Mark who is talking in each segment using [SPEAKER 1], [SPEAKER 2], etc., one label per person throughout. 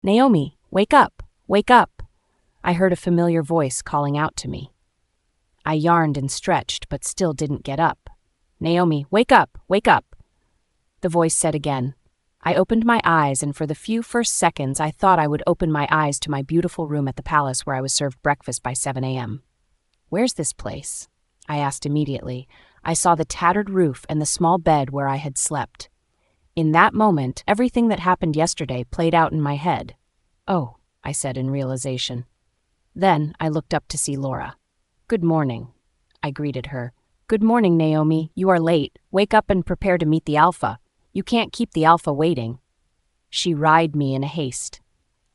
[SPEAKER 1] Naomi, wake up! Wake up! I heard a familiar voice calling out to me. I yarned and stretched, but still didn't get up. Naomi, wake up! Wake up! The voice said again. I opened my eyes, and for the few first seconds I thought I would open my eyes to my beautiful room at the palace where I was served breakfast by 7 a.m. Where's this place? I asked immediately. I saw the tattered roof and the small bed where I had slept. In that moment, everything that happened yesterday played out in my head. Oh, I said in realization. Then I looked up to see Laura. Good morning, I greeted her. Good morning, Naomi. You are late. Wake up and prepare to meet the Alpha. You can't keep the Alpha waiting. She wried me in a haste.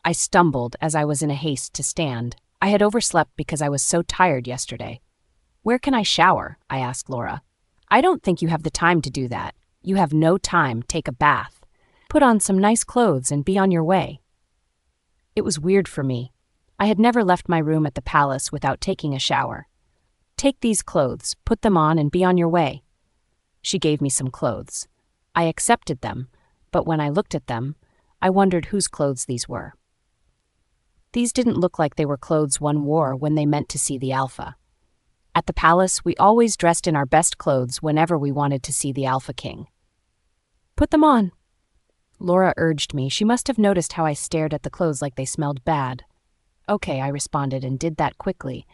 [SPEAKER 1] I stumbled as I was in a haste to stand. I had overslept because I was so tired yesterday. Where can I shower? I asked Laura. I don't think you have the time to do that. You have no time. Take a bath. Put on some nice clothes and be on your way. It was weird for me. I had never left my room at the palace without taking a shower. Take these clothes, put them on, and be on your way. She gave me some clothes. I accepted them, but when I looked at them, I wondered whose clothes these were. These didn't look like they were clothes one wore when they meant to see the Alpha. At the palace, we always dressed in our best clothes whenever we wanted to see the Alpha King. Put them on. Laura urged me. She must have noticed how I stared at the clothes like they smelled bad. Okay, I responded and did that quickly.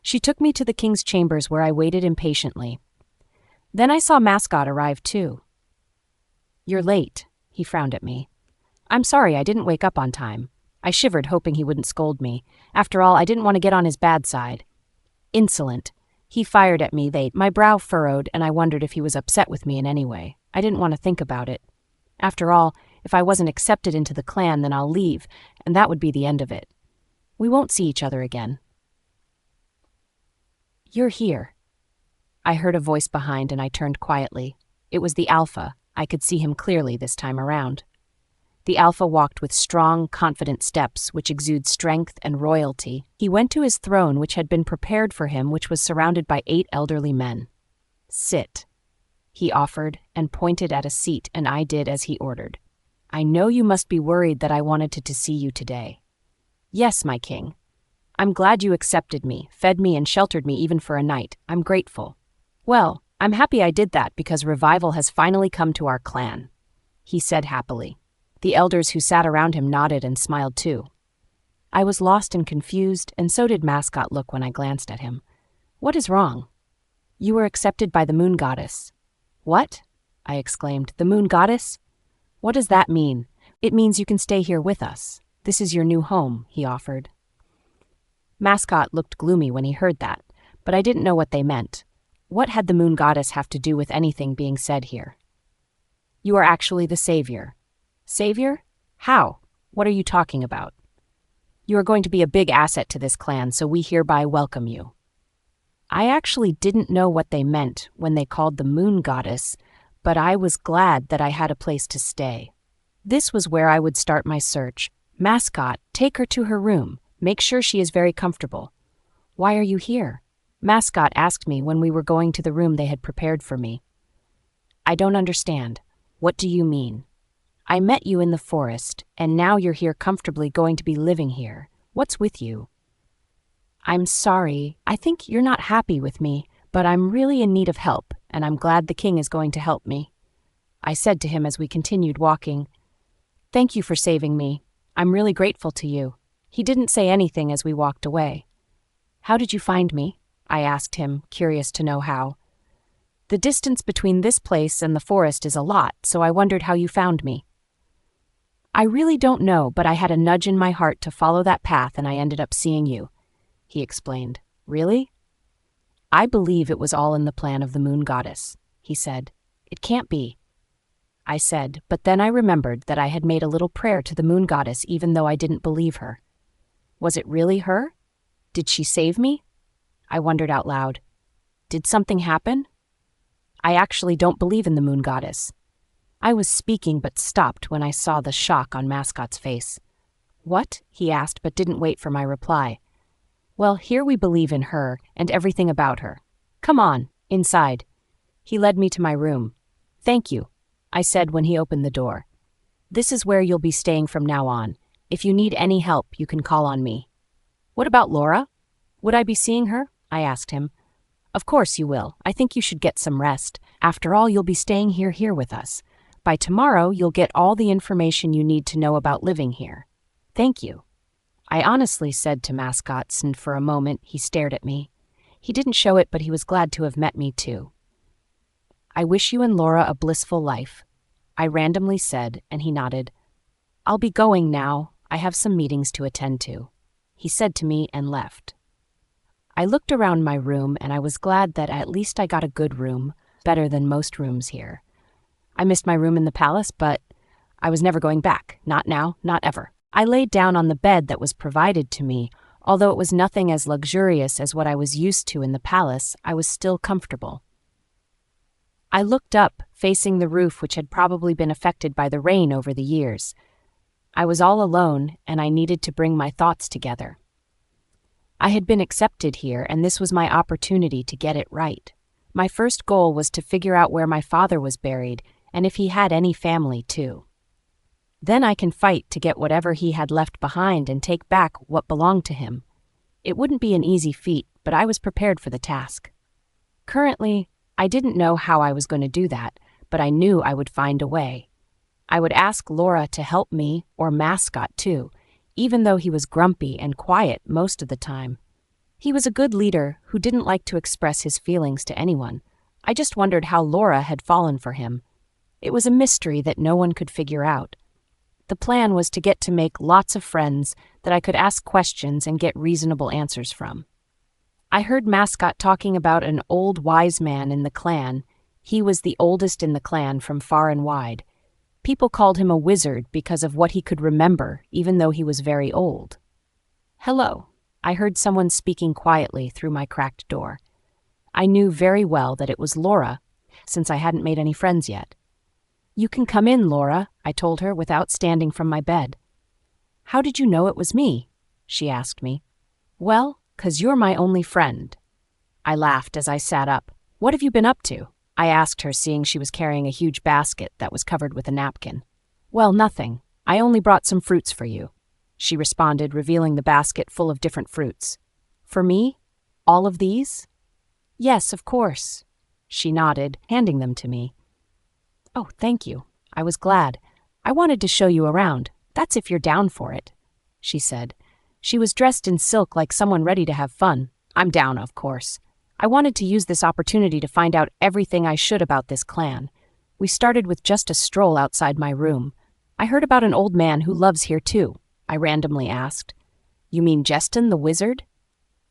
[SPEAKER 1] She took me to the king's chambers where I waited impatiently. Then I saw Mascot arrive too. You're late, he frowned at me. I'm sorry I didn't wake up on time. I shivered, hoping he wouldn't scold me. After all, I didn't want to get on his bad side. Insolent. He fired at me. My brow furrowed, and I wondered if he was upset with me in any way. I didn't want to think about it. After all, if I wasn't accepted into the clan, then I'll leave, and that would be the end of it. We won't see each other again. You're here. I heard a voice behind, and I turned quietly. It was the Alpha. I could see him clearly this time around. The Alpha walked with strong, confident steps, which exude strength and royalty. He went to his throne, which had been prepared for him, which was surrounded by 8 elderly men. Sit, he offered, and pointed at a seat, and I did as he ordered. I know you must be worried that I wanted to see you today. Yes, my king. I'm glad you accepted me, fed me, and sheltered me even for a night. I'm grateful. Well, I'm happy I did that because revival has finally come to our clan, he said happily. The elders who sat around him nodded and smiled too. I was lost and confused, and so did Mascot look when I glanced at him. What is wrong? You were accepted by the moon goddess. What? I exclaimed. The moon goddess? What does that mean? It means you can stay here with us. This is your new home, he offered. Mascot looked gloomy when he heard that, but I didn't know what they meant. What had the moon goddess have to do with anything being said here? You are actually the savior. Savior? How? What are you talking about? You are going to be a big asset to this clan, so we hereby welcome you. I actually didn't know what they meant when they called the moon goddess, but I was glad that I had a place to stay. This was where I would start my search. Mascot, take her to her room. Make sure she is very comfortable. Why are you here? Mascot asked me when we were going to the room they had prepared for me. I don't understand. What do you mean? I met you in the forest, and now you're here comfortably going to be living here. What's with you? I'm sorry. I think you're not happy with me, but I'm really in need of help, and I'm glad the king is going to help me. I said to him as we continued walking, Thank you for saving me. I'm really grateful to you. He didn't say anything as we walked away. How did you find me? I asked him, curious to know how. The distance between this place and the forest is a lot, so I wondered how you found me. I really don't know, but I had a nudge in my heart to follow that path and I ended up seeing you, he explained. Really? I believe it was all in the plan of the moon goddess, he said. It can't be. I said, but then I remembered that I had made a little prayer to the moon goddess even though I didn't believe her. Was it really her? Did she save me? I wondered out loud. Did something happen? I actually don't believe in the moon goddess. I was speaking but stopped when I saw the shock on Mascot's face. What? He asked but didn't wait for my reply. Well, here we believe in her and everything about her. Come on, inside. He led me to my room. Thank you, I said when he opened the door. This is where you'll be staying from now on. If you need any help, you can call on me." "What about Laura? Would I be seeing her?" I asked him. "Of course you will. I think you should get some rest. After all, you'll be staying here with us. By tomorrow, you'll get all the information you need to know about living here. Thank you." I honestly said to Mascot, and for a moment he stared at me. He didn't show it, but he was glad to have met me too. "I wish you and Laura a blissful life," I randomly said, and he nodded. "I'll be going now. I have some meetings to attend to," he said to me and left. I looked around my room, and I was glad that at least I got a good room, better than most rooms here. I missed my room in the palace, but I was never going back. Not now, not ever. I laid down on the bed that was provided to me. Although it was nothing as luxurious as what I was used to in the palace, I was still comfortable. I looked up, facing the roof, which had probably been affected by the rain over the years. I was all alone, and I needed to bring my thoughts together. I had been accepted here, and this was my opportunity to get it right. My first goal was to figure out where my father was buried, and if he had any family too. Then I can fight to get whatever he had left behind and take back what belonged to him. It wouldn't be an easy feat, but I was prepared for the task. Currently, I didn't know how I was going to do that, but I knew I would find a way. I would ask Laura to help me, or Mascot too, even though he was grumpy and quiet most of the time. He was a good leader who didn't like to express his feelings to anyone. I just wondered how Laura had fallen for him. It was a mystery that no one could figure out. The plan was to get to make lots of friends that I could ask questions and get reasonable answers from. I heard Mascot talking about an old wise man in the clan. He was the oldest in the clan from far and wide. People called him a wizard because of what he could remember, even though he was very old. "Hello," I heard someone speaking quietly through my cracked door. I knew very well that it was Laura, since I hadn't made any friends yet. "You can come in, Laura," I told her without standing from my bed. "How did you know it was me?" she asked me. "Well, 'cause you're my only friend." I laughed as I sat up. "What have you been up to?" I asked her, seeing she was carrying a huge basket that was covered with a napkin. "Well, nothing. I only brought some fruits for you," she responded, revealing the basket full of different fruits. "For me? All of these?" "Yes, of course." She nodded, handing them to me. "Oh, thank you." I was glad. "I wanted to show you around. That's if you're down for it," she said. She was dressed in silk like someone ready to have fun. I'm down, of course. I wanted to use this opportunity to find out everything I should about this clan. We started with just a stroll outside my room. "I heard about an old man who loves here too," I randomly asked. "You mean Jeston the wizard?"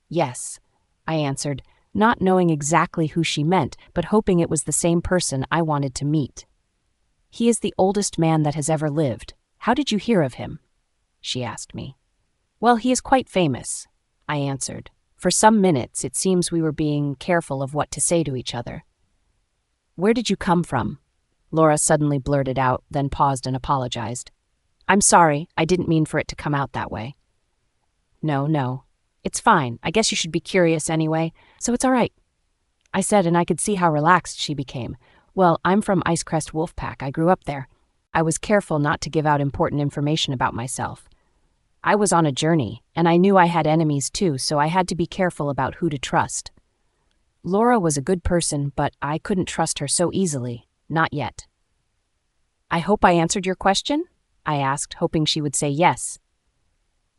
[SPEAKER 1] "Yes," I answered, not knowing exactly who she meant, but hoping it was the same person I wanted to meet. "He is the oldest man that has ever lived. How did you hear of him?" she asked me. "Well, he is quite famous," I answered. For some minutes, it seems we were being careful of what to say to each other. "Where did you come from?" Laura suddenly blurted out, then paused and apologized. "I'm sorry, I didn't mean for it to come out that way." No. It's fine. I guess you should be curious anyway, so it's all right," I said, and I could see how relaxed she became. "Well, I'm from Ice-crest Wolf Pack. I grew up there." I was careful not to give out important information about myself. I was on a journey, and I knew I had enemies too, so I had to be careful about who to trust. Laura was a good person, but I couldn't trust her so easily. Not yet. "I hope I answered your question?" I asked, hoping she would say yes.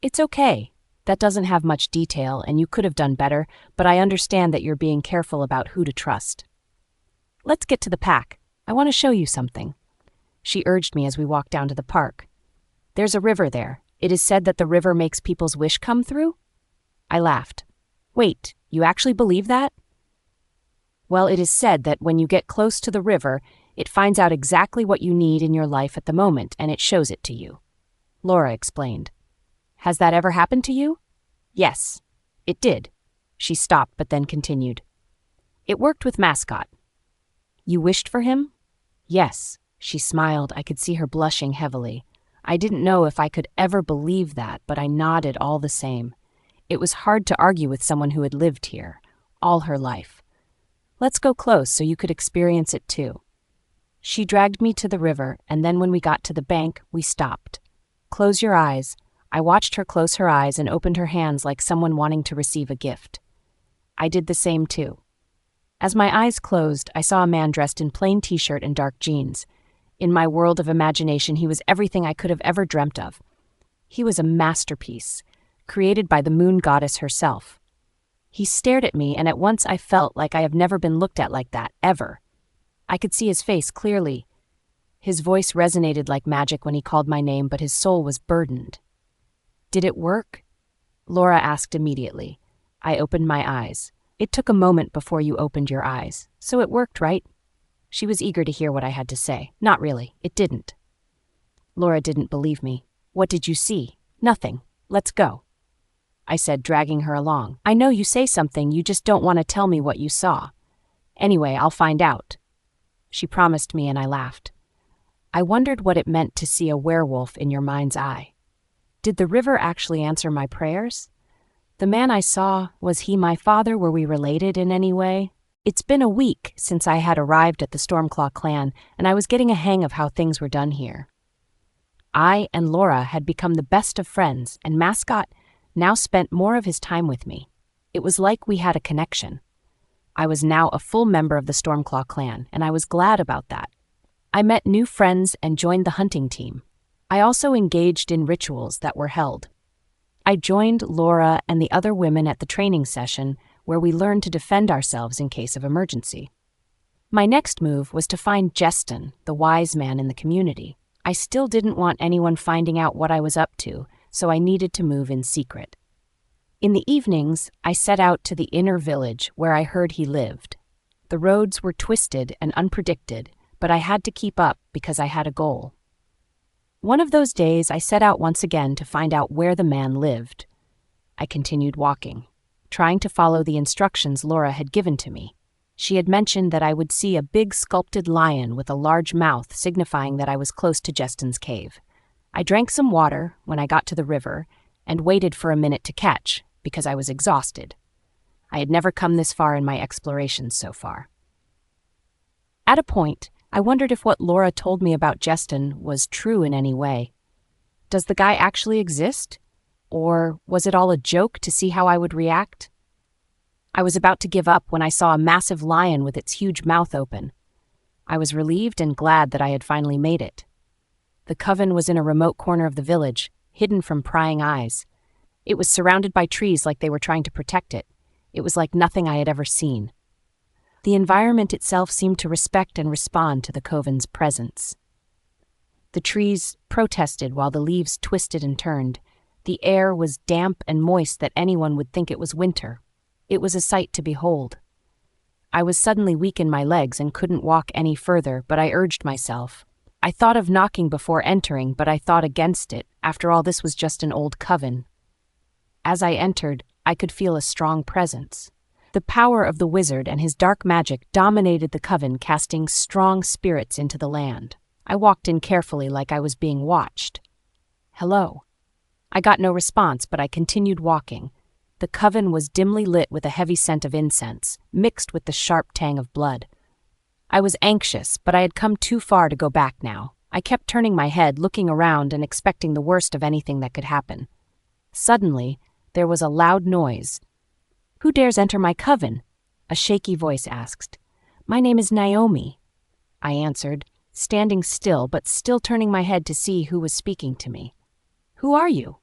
[SPEAKER 1] "It's okay. That doesn't have much detail, and you could have done better, but I understand that you're being careful about who to trust. Let's get to the pack. I want to show you something," she urged me as we walked down to the park. "There's a river there. It is said that the river makes people's wish come through?" I laughed. "Wait, you actually believe that?" "Well, it is said that when you get close to the river, it finds out exactly what you need in your life at the moment, and it shows it to you," Laura explained. "Has that ever happened to you?" "Yes, it did." She stopped, but then continued. "It worked with Mascot." "You wished for him?" "Yes." She smiled. I could see her blushing heavily. I didn't know if I could ever believe that, but I nodded all the same. It was hard to argue with someone who had lived here all her life. "Let's go close so you could experience it too." She dragged me to the river, and then when we got to the bank, we stopped. "Close your eyes. I watched her close her eyes and opened her hands like someone wanting to receive a gift. I did the same too. As my eyes closed, I saw a man dressed in plain t-shirt and dark jeans. In my world of imagination, he was everything I could have ever dreamt of. He was a masterpiece, created by the moon goddess herself. He stared at me, and at once I felt like I have never been looked at like that, ever. I could see his face clearly. His voice resonated like magic when he called my name, but his soul was burdened. "Did it work?" Laura asked immediately. I opened my eyes. "It took a moment before you opened your eyes, so it worked, right?" She was eager to hear what I had to say. "Not really, it didn't." Laura didn't believe me. "What did you see?" "Nothing. Let's go," I said, dragging her along. "I know you say something, you just don't want to tell me what you saw. Anyway, I'll find out." She promised me, and I laughed. I wondered what it meant to see a werewolf in your mind's eye. Did the river actually answer my prayers? The man I saw, was he my father? Were we related in any way? It's been a week since I had arrived at the Stormclaw clan, and I was getting a hang of how things were done here. I and Laura had become the best of friends, and Mascot now spent more of his time with me. It was like we had a connection. I was now a full member of the Stormclaw clan, and I was glad about that. I met new friends and joined the hunting team. I also engaged in rituals that were held. I joined Laura and the other women at the training session where we learned to defend ourselves in case of emergency. My next move was to find Jeston, the wise man in the community. I still didn't want anyone finding out what I was up to, so I needed to move in secret. In the evenings, I set out to the inner village where I heard he lived. The roads were twisted and unpredicted, but I had to keep up because I had a goal. One of those days, I set out once again to find out where the man lived. I continued walking, trying to follow the instructions Laura had given to me. She had mentioned that I would see a big sculpted lion with a large mouth, signifying that I was close to Jeston's cave. I drank some water when I got to the river and waited for a minute to catch, because I was exhausted. I had never come this far in my explorations so far. At a point, I wondered if what Laura told me about Jeston was true in any way. Does the guy actually exist? Or was it all a joke to see how I would react? I was about to give up when I saw a massive lion with its huge mouth open. I was relieved and glad that I had finally made it. The coven was in a remote corner of the village, hidden from prying eyes. It was surrounded by trees like they were trying to protect it. It was like nothing I had ever seen. The environment itself seemed to respect and respond to the coven's presence. The trees protested while the leaves twisted and turned. The air was damp and moist that anyone would think it was winter. It was a sight to behold. I was suddenly weak in my legs and couldn't walk any further, but I urged myself. I thought of knocking before entering, but I thought against it. After all, this was just an old coven. As I entered, I could feel a strong presence. The power of the wizard and his dark magic dominated the coven, casting strong spirits into the land. I walked in carefully like I was being watched. "Hello." I got no response, but I continued walking. The coven was dimly lit with a heavy scent of incense, mixed with the sharp tang of blood. I was anxious, but I had come too far to go back now. I kept turning my head, looking around and expecting the worst of anything that could happen. Suddenly, there was a loud noise. "Who dares enter my coven?" a shaky voice asked. "My name is Naomi," I answered, standing still but still turning my head to see who was speaking to me. "Who are you?"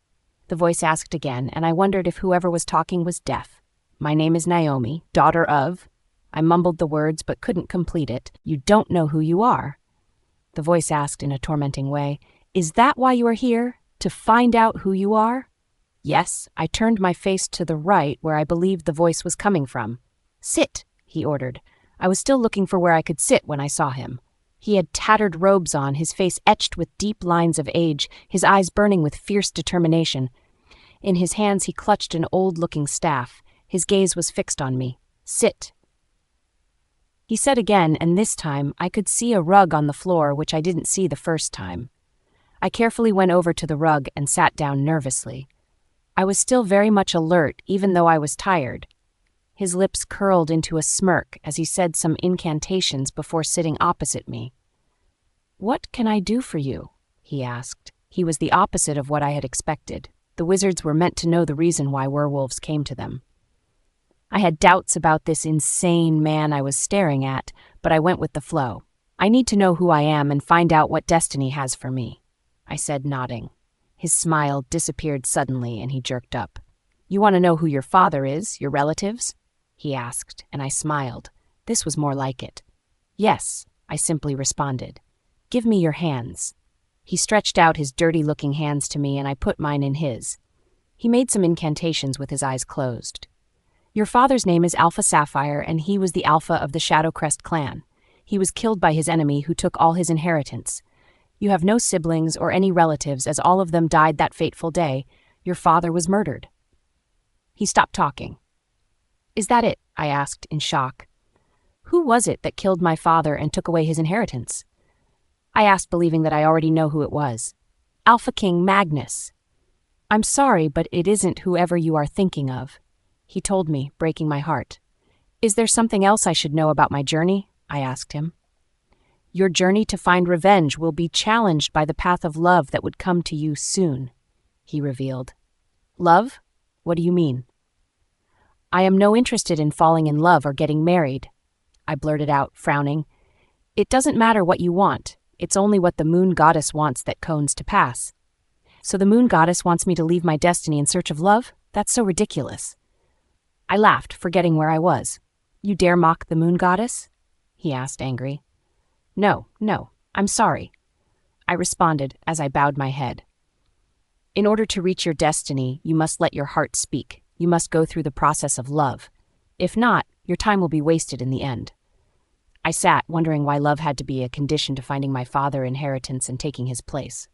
[SPEAKER 1] the voice asked again, and I wondered if whoever was talking was deaf. "My name is Naomi, daughter of—" I mumbled the words but couldn't complete it. "You don't know who you are?" The voice asked in a tormenting way. "Is that why you are here? To find out who you are?" Yes, I turned my face to the right where I believed the voice was coming from. "Sit," he ordered. I was still looking for where I could sit when I saw him. He had tattered robes on, his face etched with deep lines of age, his eyes burning with fierce determination. In his hands he clutched an old-looking staff. His gaze was fixed on me. "Sit." He said again, and this time I could see a rug on the floor, which I didn't see the first time. I carefully went over to the rug and sat down nervously. I was still very much alert, even though I was tired. His lips curled into a smirk as he said some incantations before sitting opposite me. "What can I do for you?" he asked. He was the opposite of what I had expected. The wizards were meant to know the reason why werewolves came to them. I had doubts about this insane man I was staring at, but I went with the flow. I need to know who I am and find out what destiny has for me, I said, nodding. His smile disappeared suddenly and he jerked up. You want to know who your father is, your relatives? He asked, and I smiled. This was more like it. Yes, I simply responded. Give me your hands. He stretched out his dirty-looking hands to me and I put mine in his. He made some incantations with his eyes closed. Your father's name is Alpha Sapphire and he was the Alpha of the Shadowcrest clan. He was killed by his enemy who took all his inheritance. You have no siblings or any relatives as all of them died that fateful day. Your father was murdered. He stopped talking. Is that it? I asked in shock. Who was it that killed my father and took away his inheritance? I asked, believing that I already know who it was. Alpha King Magnus. I'm sorry, but it isn't whoever you are thinking of. He told me, breaking my heart. Is there something else I should know about my journey? I asked him. Your journey to find revenge will be challenged by the path of love that would come to you soon, he revealed. Love? What do you mean? I am no interested in falling in love or getting married, I blurted out, frowning. It doesn't matter what you want. It's only what the moon goddess wants that comes to pass. So the moon goddess wants me to leave my destiny in search of love? That's so ridiculous. I laughed, forgetting where I was. You dare mock the moon goddess? He asked, angry. No, I'm sorry, I responded as I bowed my head. In order to reach your destiny, you must let your heart speak. You must go through the process of love. If not, your time will be wasted in the end. I sat, wondering why love had to be a condition to finding my father inheritance and taking his place.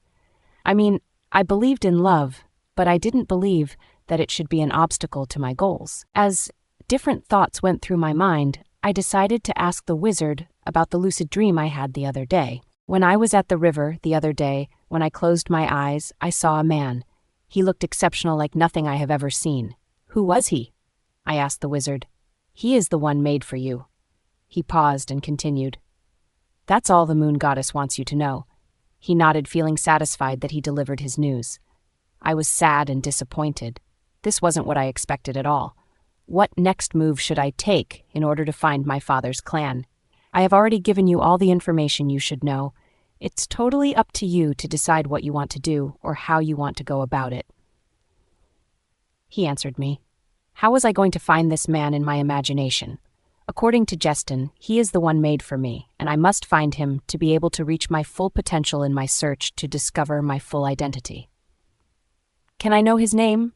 [SPEAKER 1] I mean, I believed in love, but I didn't believe that it should be an obstacle to my goals. As different thoughts went through my mind, I decided to ask the wizard about the lucid dream I had the other day. When I was at the river the other day, when I closed my eyes, I saw a man. He looked exceptional, like nothing I have ever seen. Who was he? I asked the wizard. He is the one made for you. He paused and continued. That's all the moon goddess wants you to know. He nodded, feeling satisfied that he delivered his news. I was sad and disappointed. This wasn't what I expected at all. What next move should I take in order to find my father's clan? I have already given you all the information you should know. It's totally up to you to decide what you want to do or how you want to go about it. He answered me. How was I going to find this man in my imagination? According to Jestin, he is the one made for me, and I must find him to be able to reach my full potential in my search to discover my full identity. Can I know his name?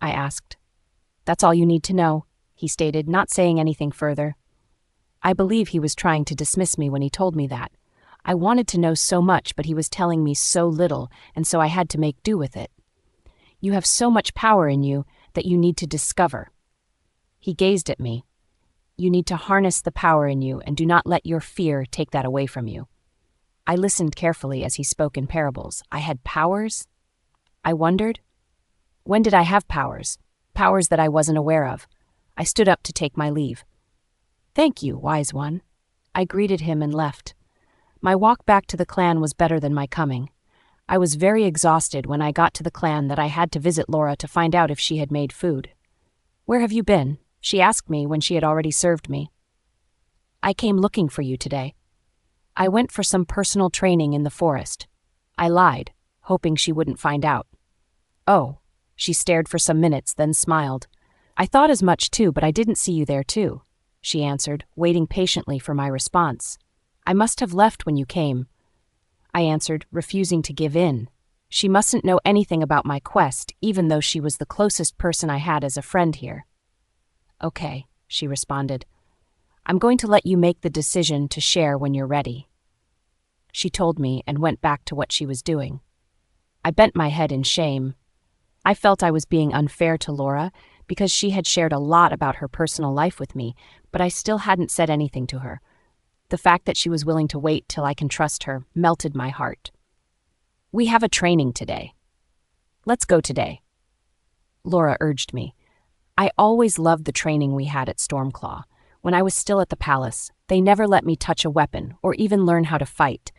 [SPEAKER 1] I asked. That's all you need to know, he stated, not saying anything further. I believe he was trying to dismiss me when he told me that. I wanted to know so much, but he was telling me so little, and so I had to make do with it. You have so much power in you that you need to discover. He gazed at me. You need to harness the power in you and do not let your fear take that away from you. I listened carefully as he spoke in parables. I had powers? I wondered. When did I have powers? Powers that I wasn't aware of. I stood up to take my leave. Thank you, wise one. I greeted him and left. My walk back to the clan was better than my coming. I was very exhausted when I got to the clan that I had to visit Laura to find out if she had made food. Where have you been? She asked me when she had already served me. I came looking for you today. I went for some personal training in the forest. I lied, hoping she wouldn't find out. Oh, she stared for some minutes, then smiled. I thought as much too, but I didn't see you there too, she answered, waiting patiently for my response. I must have left when you came. I answered, refusing to give in. She mustn't know anything about my quest, even though she was the closest person I had as a friend here. Okay, she responded. I'm going to let you make the decision to share when you're ready. She told me and went back to what she was doing. I bent my head in shame. I felt I was being unfair to Laura because she had shared a lot about her personal life with me, but I still hadn't said anything to her. The fact that she was willing to wait till I can trust her melted my heart. We have a training today. Let's go today. Laura urged me. I always loved the training we had at Stormclaw. When I was still at the palace, they never let me touch a weapon or even learn how to fight.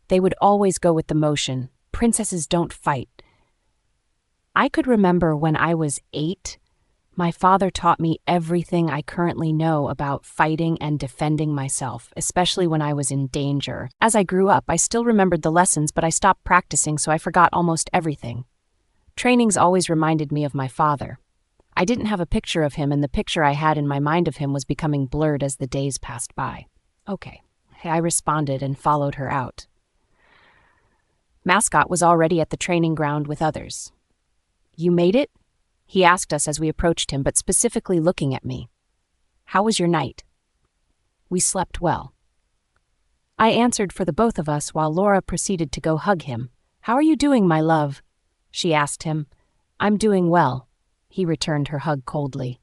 [SPEAKER 1] They would always go with the motion. Princesses don't fight. I could remember when I was 8, my father taught me everything I currently know about fighting and defending myself, especially when I was in danger. As I grew up, I still remembered the lessons, but I stopped practicing, so I forgot almost everything. Trainings always reminded me of my father. I didn't have a picture of him, and the picture I had in my mind of him was becoming blurred as the days passed by. Okay, I responded and followed her out. Mascot was already at the training ground with others. "You made it?" he asked us as we approached him, but specifically looking at me. "How was your night?" "We slept well." I answered for the both of us while Laura proceeded to go hug him. "How are you doing, my love?" she asked him. "I'm doing well." He returned her hug coldly.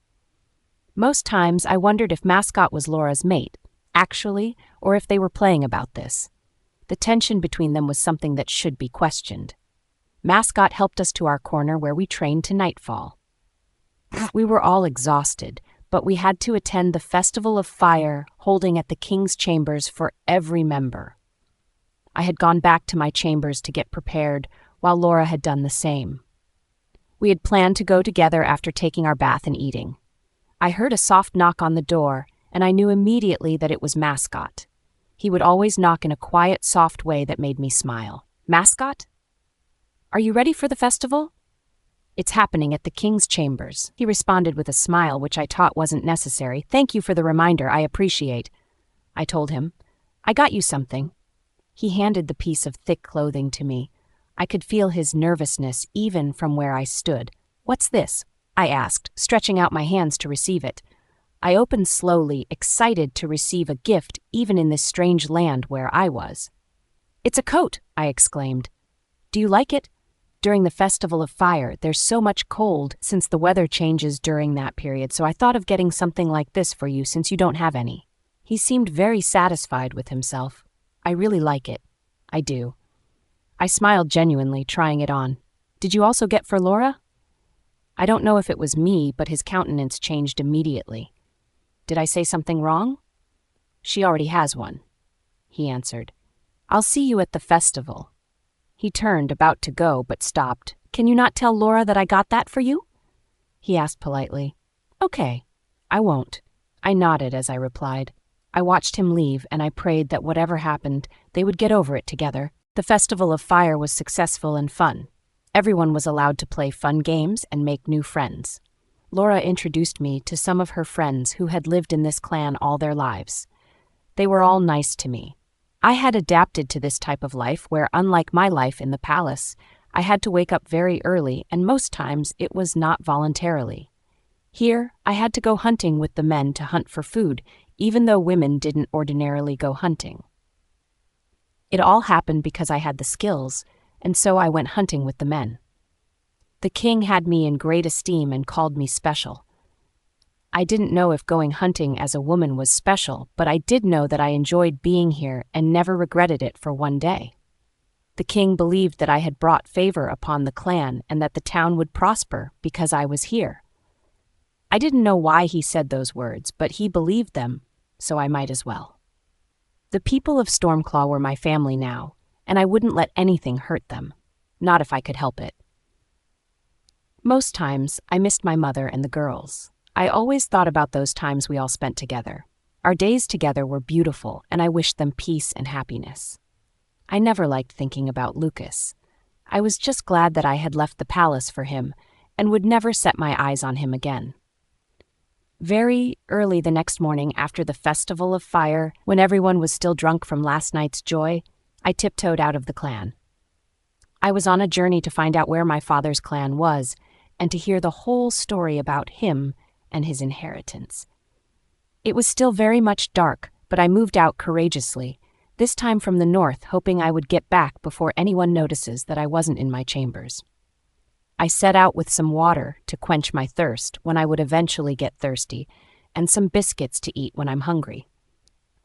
[SPEAKER 1] Most times I wondered if Mascot was Laura's mate, actually, or if they were playing about this. The tension between them was something that should be questioned. Mascot helped us to our corner where we trained to nightfall. We were all exhausted, but we had to attend the Festival of Fire holding at the King's Chambers for every member. I had gone back to my chambers to get prepared, while Laura had done the same. We had planned to go together after taking our bath and eating. I heard a soft knock on the door, and I knew immediately that it was Mascot. He would always knock in a quiet, soft way that made me smile. "Mascot? Are you ready for the festival?" "It's happening at the King's Chambers," he responded with a smile which I taught wasn't necessary. "Thank you for the reminder, I appreciate," I told him. "I got you something." He handed the piece of thick clothing to me. I could feel his nervousness even from where I stood. "What's this?" I asked, stretching out my hands to receive it. I opened slowly, excited to receive a gift even in this strange land where I was. "It's a coat," I exclaimed. "Do you like it? During the Festival of Fire, there's so much cold since the weather changes during that period, so I thought of getting something like this for you since you don't have any." He seemed very satisfied with himself. "I really like it." "I do." I smiled genuinely, trying it on. "Did you also get for Laura?" I don't know if it was me, but his countenance changed immediately. "Did I say something wrong?" "She already has one," he answered. "I'll see you at the festival." He turned, about to go, but stopped. "Can you not tell Laura that I got that for you?" he asked politely. "Okay, I won't." I nodded as I replied. I watched him leave, and I prayed that whatever happened, they would get over it together. The Festival of Fire was successful and fun. Everyone was allowed to play fun games and make new friends. Laura introduced me to some of her friends who had lived in this clan all their lives. They were all nice to me. I had adapted to this type of life where, unlike my life in the palace, I had to wake up very early, and most times it was not voluntarily. Here, I had to go hunting with the men to hunt for food, even though women didn't ordinarily go hunting. It all happened because I had the skills, and so I went hunting with the men. The king had me in great esteem and called me special. I didn't know if going hunting as a woman was special, but I did know that I enjoyed being here and never regretted it for one day. The king believed that I had brought favor upon the clan and that the town would prosper because I was here. I didn't know why he said those words, but he believed them, so I might as well. The people of Stormclaw were my family now, and I wouldn't let anything hurt them, not if I could help it. Most times, I missed my mother and the girls. I always thought about those times we all spent together. Our days together were beautiful, and I wished them peace and happiness. I never liked thinking about Lucas. I was just glad that I had left the palace for him and would never set my eyes on him again. Very early the next morning after the Festival of Fire, when everyone was still drunk from last night's joy, I tiptoed out of the clan. I was on a journey to find out where my father's clan was and to hear the whole story about him and his inheritance. It was still very much dark, but I moved out courageously, this time from the north, hoping I would get back before anyone notices that I wasn't in my chambers. I set out with some water to quench my thirst when I would eventually get thirsty, and some biscuits to eat when I'm hungry.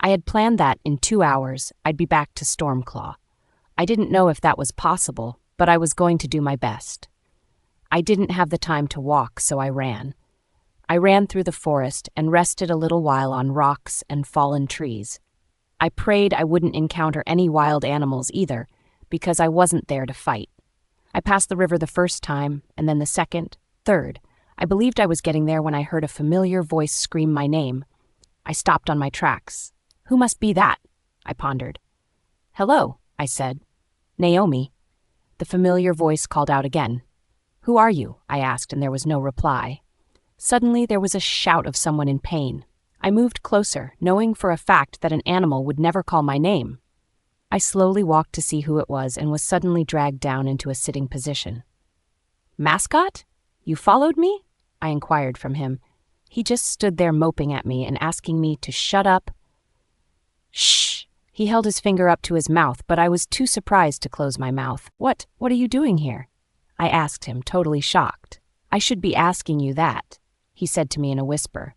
[SPEAKER 1] I had planned that in 2 hours I'd be back to Stormclaw. I didn't know if that was possible, but I was going to do my best. I didn't have the time to walk, so I ran. I ran through the forest and rested a little while on rocks and fallen trees. I prayed I wouldn't encounter any wild animals either, because I wasn't there to fight. I passed the river the first time, and then the second, third. I believed I was getting there when I heard a familiar voice scream my name. I stopped on my tracks. Who must be that? I pondered. Hello, I said. Naomi. The familiar voice called out again. Who are you? I asked, and there was no reply. Suddenly, there was a shout of someone in pain. I moved closer, knowing for a fact that an animal would never call my name. I slowly walked to see who it was and was suddenly dragged down into a sitting position. Mascot? You followed me? I inquired from him. He just stood there moping at me and asking me to shut up. Shh! He held his finger up to his mouth, but I was too surprised to close my mouth. What are you doing here? I asked him, totally shocked. I should be asking you that, he said to me in a whisper.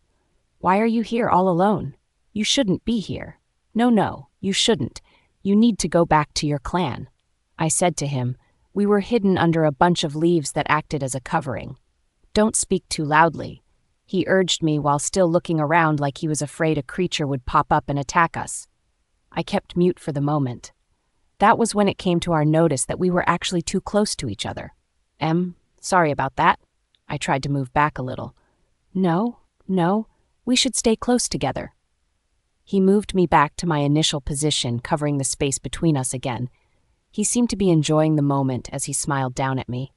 [SPEAKER 1] Why are you here all alone? You shouldn't be here. No, you shouldn't. You need to go back to your clan. I said to him, we were hidden under a bunch of leaves that acted as a covering. Don't speak too loudly. He urged me while still looking around like he was afraid a creature would pop up and attack us. I kept mute for the moment. That was when it came to our notice that we were actually too close to each other. Sorry about that. I tried to move back a little. No, we should stay close together. He moved me back to my initial position, covering the space between us again. He seemed to be enjoying the moment as he smiled down at me.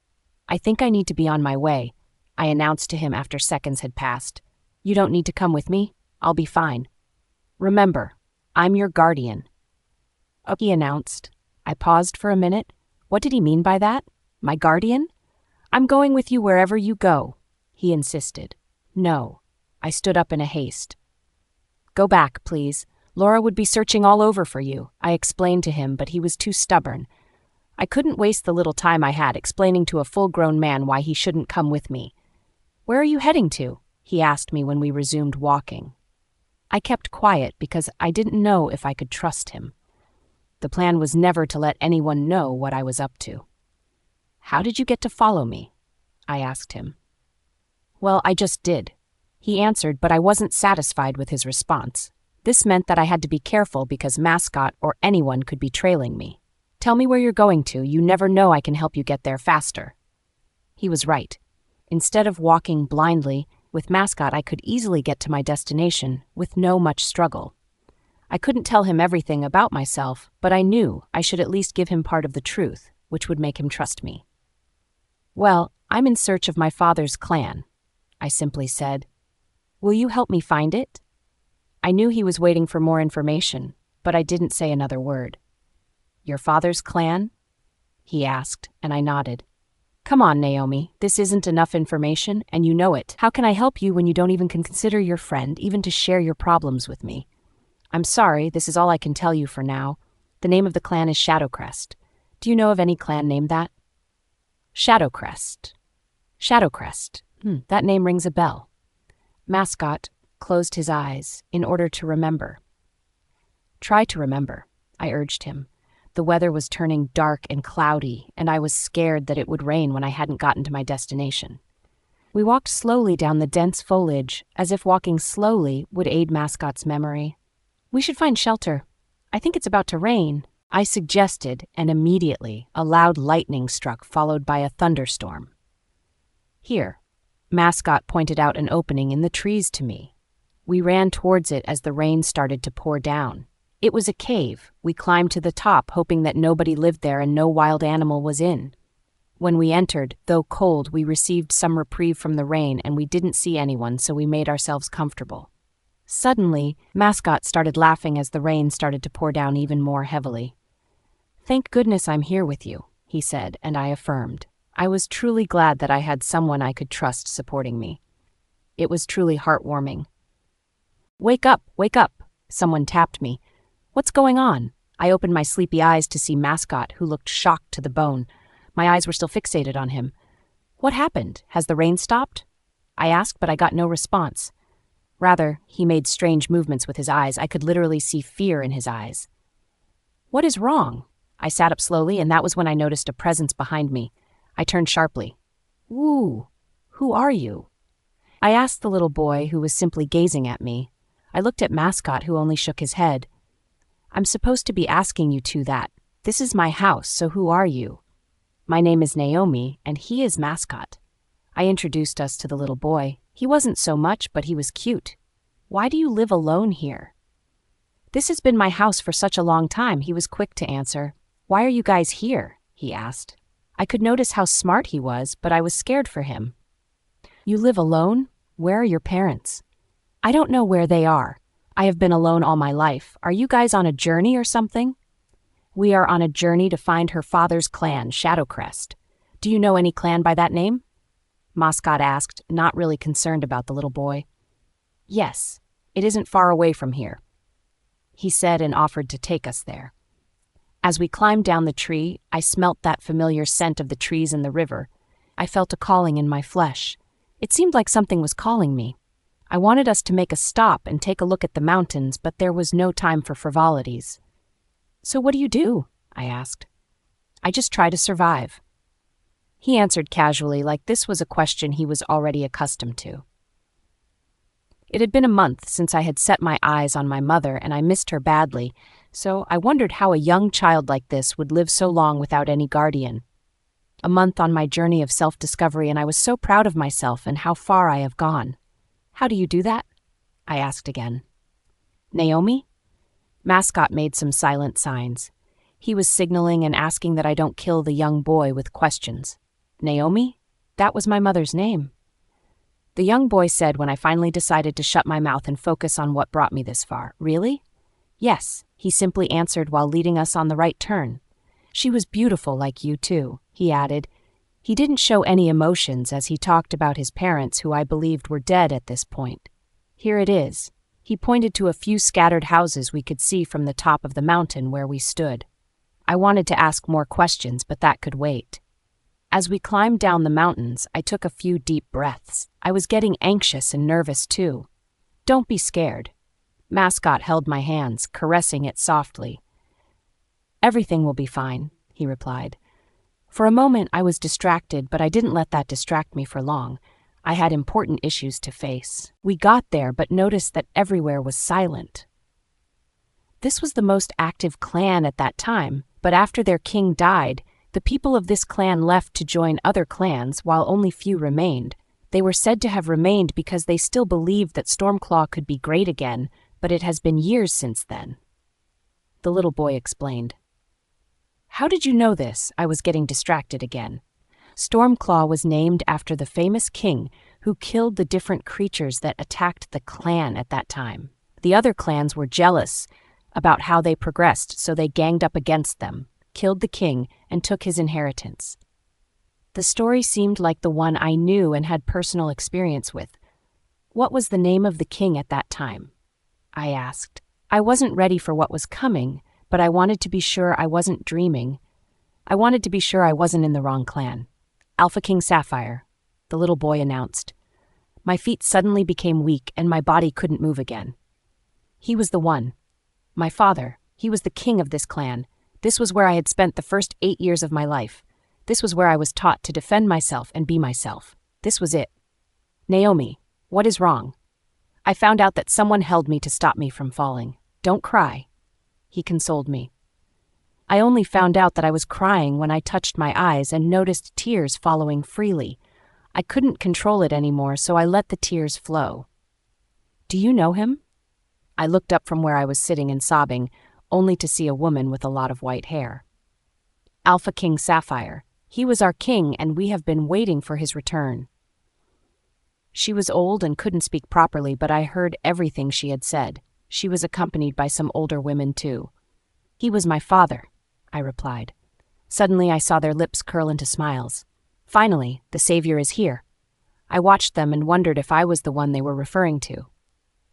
[SPEAKER 1] I think I need to be on my way, I announced to him after seconds had passed. You don't need to come with me. I'll be fine. Remember, I'm your guardian. He announced. I paused for a minute. What did he mean by that? My guardian? I'm going with you wherever you go, he insisted. No. I stood up in a haste. Go back, please. Laura would be searching all over for you, I explained to him, but he was too stubborn. I couldn't waste the little time I had explaining to a full-grown man why he shouldn't come with me. Where are you heading to? He asked me when we resumed walking. I kept quiet because I didn't know if I could trust him. The plan was never to let anyone know what I was up to. How did you get to follow me? I asked him. Well, I just did. He answered, but I wasn't satisfied with his response. This meant that I had to be careful because Mascot or anyone could be trailing me. Tell me where you're going to. You never know, I can help you get there faster. He was right. Instead of walking blindly, with Mascot I could easily get to my destination with no much struggle. I couldn't tell him everything about myself, but I knew I should at least give him part of the truth, which would make him trust me. Well, I'm in search of my father's clan, I simply said. Will you help me find it? I knew he was waiting for more information, but I didn't say another word. Your father's clan? He asked, and I nodded. Come on, Naomi, this isn't enough information, and you know it. How can I help you when you don't even consider your friend, even to share your problems with me? I'm sorry, this is all I can tell you for now. The name of the clan is Shadowcrest. Do you know of any clan named that? Shadowcrest. Shadowcrest. That name rings a bell. Mascot closed his eyes in order to remember. Try to remember, I urged him. The weather was turning dark and cloudy, and I was scared that it would rain when I hadn't gotten to my destination. We walked slowly down the dense foliage, as if walking slowly would aid Mascot's memory. We should find shelter. I think it's about to rain, I suggested, and immediately a loud lightning struck, followed by a thunderstorm. Here, Mascot pointed out an opening in the trees to me. We ran towards it as the rain started to pour down. It was a cave. We climbed to the top, hoping that nobody lived there and no wild animal was in. When we entered, though cold, we received some reprieve from the rain, and we didn't see anyone, so we made ourselves comfortable. Suddenly, Mascot started laughing as the rain started to pour down even more heavily. Thank goodness I'm here with you, he said, and I affirmed. I was truly glad that I had someone I could trust supporting me. It was truly heartwarming. Wake up, someone tapped me. What's going on? I opened my sleepy eyes to see Mascot, who looked shocked to the bone. My eyes were still fixated on him. What happened? Has the rain stopped? I asked, but I got no response. Rather, he made strange movements with his eyes. I could literally see fear in his eyes. What is wrong? I sat up slowly, and that was when I noticed a presence behind me. I turned sharply. Woo! Who are you? I asked the little boy, who was simply gazing at me. I looked at Mascot, who only shook his head. I'm supposed to be asking you two that. This is my house, so who are you? My name is Naomi, and he is Mascot. I introduced us to the little boy. He wasn't so much, but he was cute. Why do you live alone here? This has been my house for such a long time, he was quick to answer. Why are you guys here? He asked. I could notice how smart he was, but I was scared for him. You live alone? Where are your parents? I don't know where they are. I have been alone all my life. Are you guys on a journey or something? We are on a journey to find her father's clan, Shadowcrest. Do you know any clan by that name? Mascot asked, not really concerned about the little boy. Yes, it isn't far away from here, he said and offered to take us there. As we climbed down the tree, I smelt that familiar scent of the trees and the river. I felt a calling in my flesh. It seemed like something was calling me. I wanted us to make a stop and take a look at the mountains, but there was no time for frivolities. So what do? I asked. I just try to survive. He answered casually, like this was a question he was already accustomed to. It had been a month since I had set my eyes on my mother, and I missed her badly, so I wondered how a young child like this would live so long without any guardian. A month on my journey of self-discovery, and I was so proud of myself and how far I have gone. How do you do that? I asked again. Naomi? Mascot made some silent signs. He was signaling and asking that I don't kill the young boy with questions. Naomi? That was my mother's name. The young boy said when I finally decided to shut my mouth and focus on what brought me this far. Really? Yes, he simply answered while leading us on the right turn. She was beautiful like you too, he added. He didn't show any emotions as he talked about his parents who I believed were dead at this point. Here it is. He pointed to a few scattered houses we could see from the top of the mountain where we stood. I wanted to ask more questions, but that could wait. As we climbed down the mountains, I took a few deep breaths. I was getting anxious and nervous too. Don't be scared. Mascot held my hands, caressing it softly. Everything will be fine, he replied. For a moment I was distracted, but I didn't let that distract me for long. I had important issues to face. We got there, but noticed that everywhere was silent. This was the most active clan at that time, but after their king died, the people of this clan left to join other clans while only few remained. They were said to have remained because they still believed that Stormclaw could be great again, but it has been years since then. The little boy explained. How did you know this? I was getting distracted again. Stormclaw was named after the famous king who killed the different creatures that attacked the clan at that time. The other clans were jealous about how they progressed, so they ganged up against them, killed the king, and took his inheritance. The story seemed like the one I knew and had personal experience with. What was the name of the king at that time? I asked. I wasn't ready for what was coming, but I wanted to be sure I wasn't dreaming. I wanted to be sure I wasn't in the wrong clan. Alpha King Sapphire, the little boy announced. My feet suddenly became weak and my body couldn't move again. He was the one. My father. He was the king of this clan. This was where I had spent the first 8 years of my life. This was where I was taught to defend myself and be myself. This was it. Naomi, what is wrong? I found out that someone held me to stop me from falling. Don't cry. He consoled me. I only found out that I was crying when I touched my eyes and noticed tears following freely. I couldn't control it anymore, so I let the tears flow. Do you know him? I looked up from where I was sitting and sobbing, only to see a woman with a lot of white hair. Alpha King Sapphire. He was our king, and we have been waiting for his return. She was old and couldn't speak properly, but I heard everything she had said. She was accompanied by some older women, too. He was my father, I replied. Suddenly I saw their lips curl into smiles. Finally, the savior is here. I watched them and wondered if I was the one they were referring to.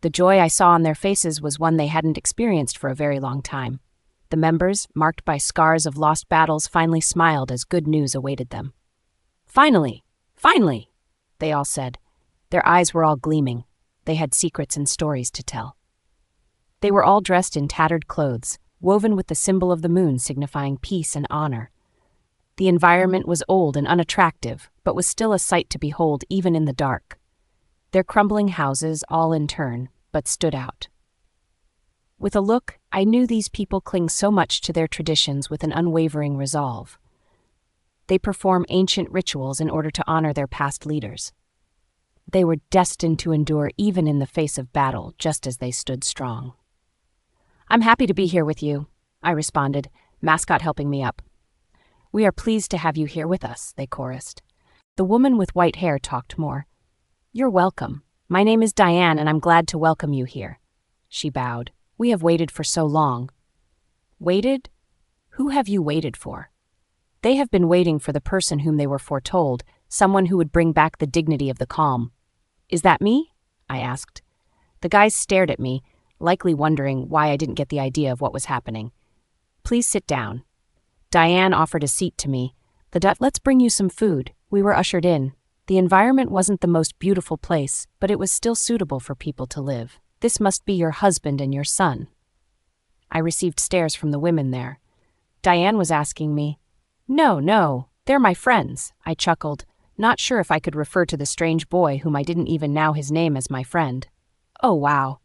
[SPEAKER 1] The joy I saw on their faces was one they hadn't experienced for a very long time. The members, marked by scars of lost battles, finally smiled as good news awaited them. Finally! Finally! They all said. Their eyes were all gleaming. They had secrets and stories to tell. They were all dressed in tattered clothes, woven with the symbol of the moon signifying peace and honor. The environment was old and unattractive, but was still a sight to behold even in the dark. Their crumbling houses, all in turn, but stood out. With a look, I knew these people cling so much to their traditions with an unwavering resolve. They perform ancient rituals in order to honor their past leaders. They were destined to endure even in the face of battle, just as they stood strong. "I'm happy to be here with you," I responded, Mascot helping me up. "We are pleased to have you here with us," they chorused. The woman with white hair talked more. "You're welcome. My name is Diane, and I'm glad to welcome you here." She bowed. "We have waited for so long." "Waited? Who have you waited for?" "They have been waiting for the person whom they were foretold, someone who would bring back the dignity of the calm." "Is that me?" I asked. The guys stared at me, likely wondering why I didn't get the idea of what was happening. "Please sit down." Diane offered a seat to me. "Let's bring you some food." We were ushered in. The environment wasn't the most beautiful place, but it was still suitable for people to live. "This must be your husband and your son." I received stares from the women there. Diane was asking me, No, they're my friends," I chuckled, not sure if I could refer to the strange boy whom I didn't even know his name as my friend. "Oh, wow.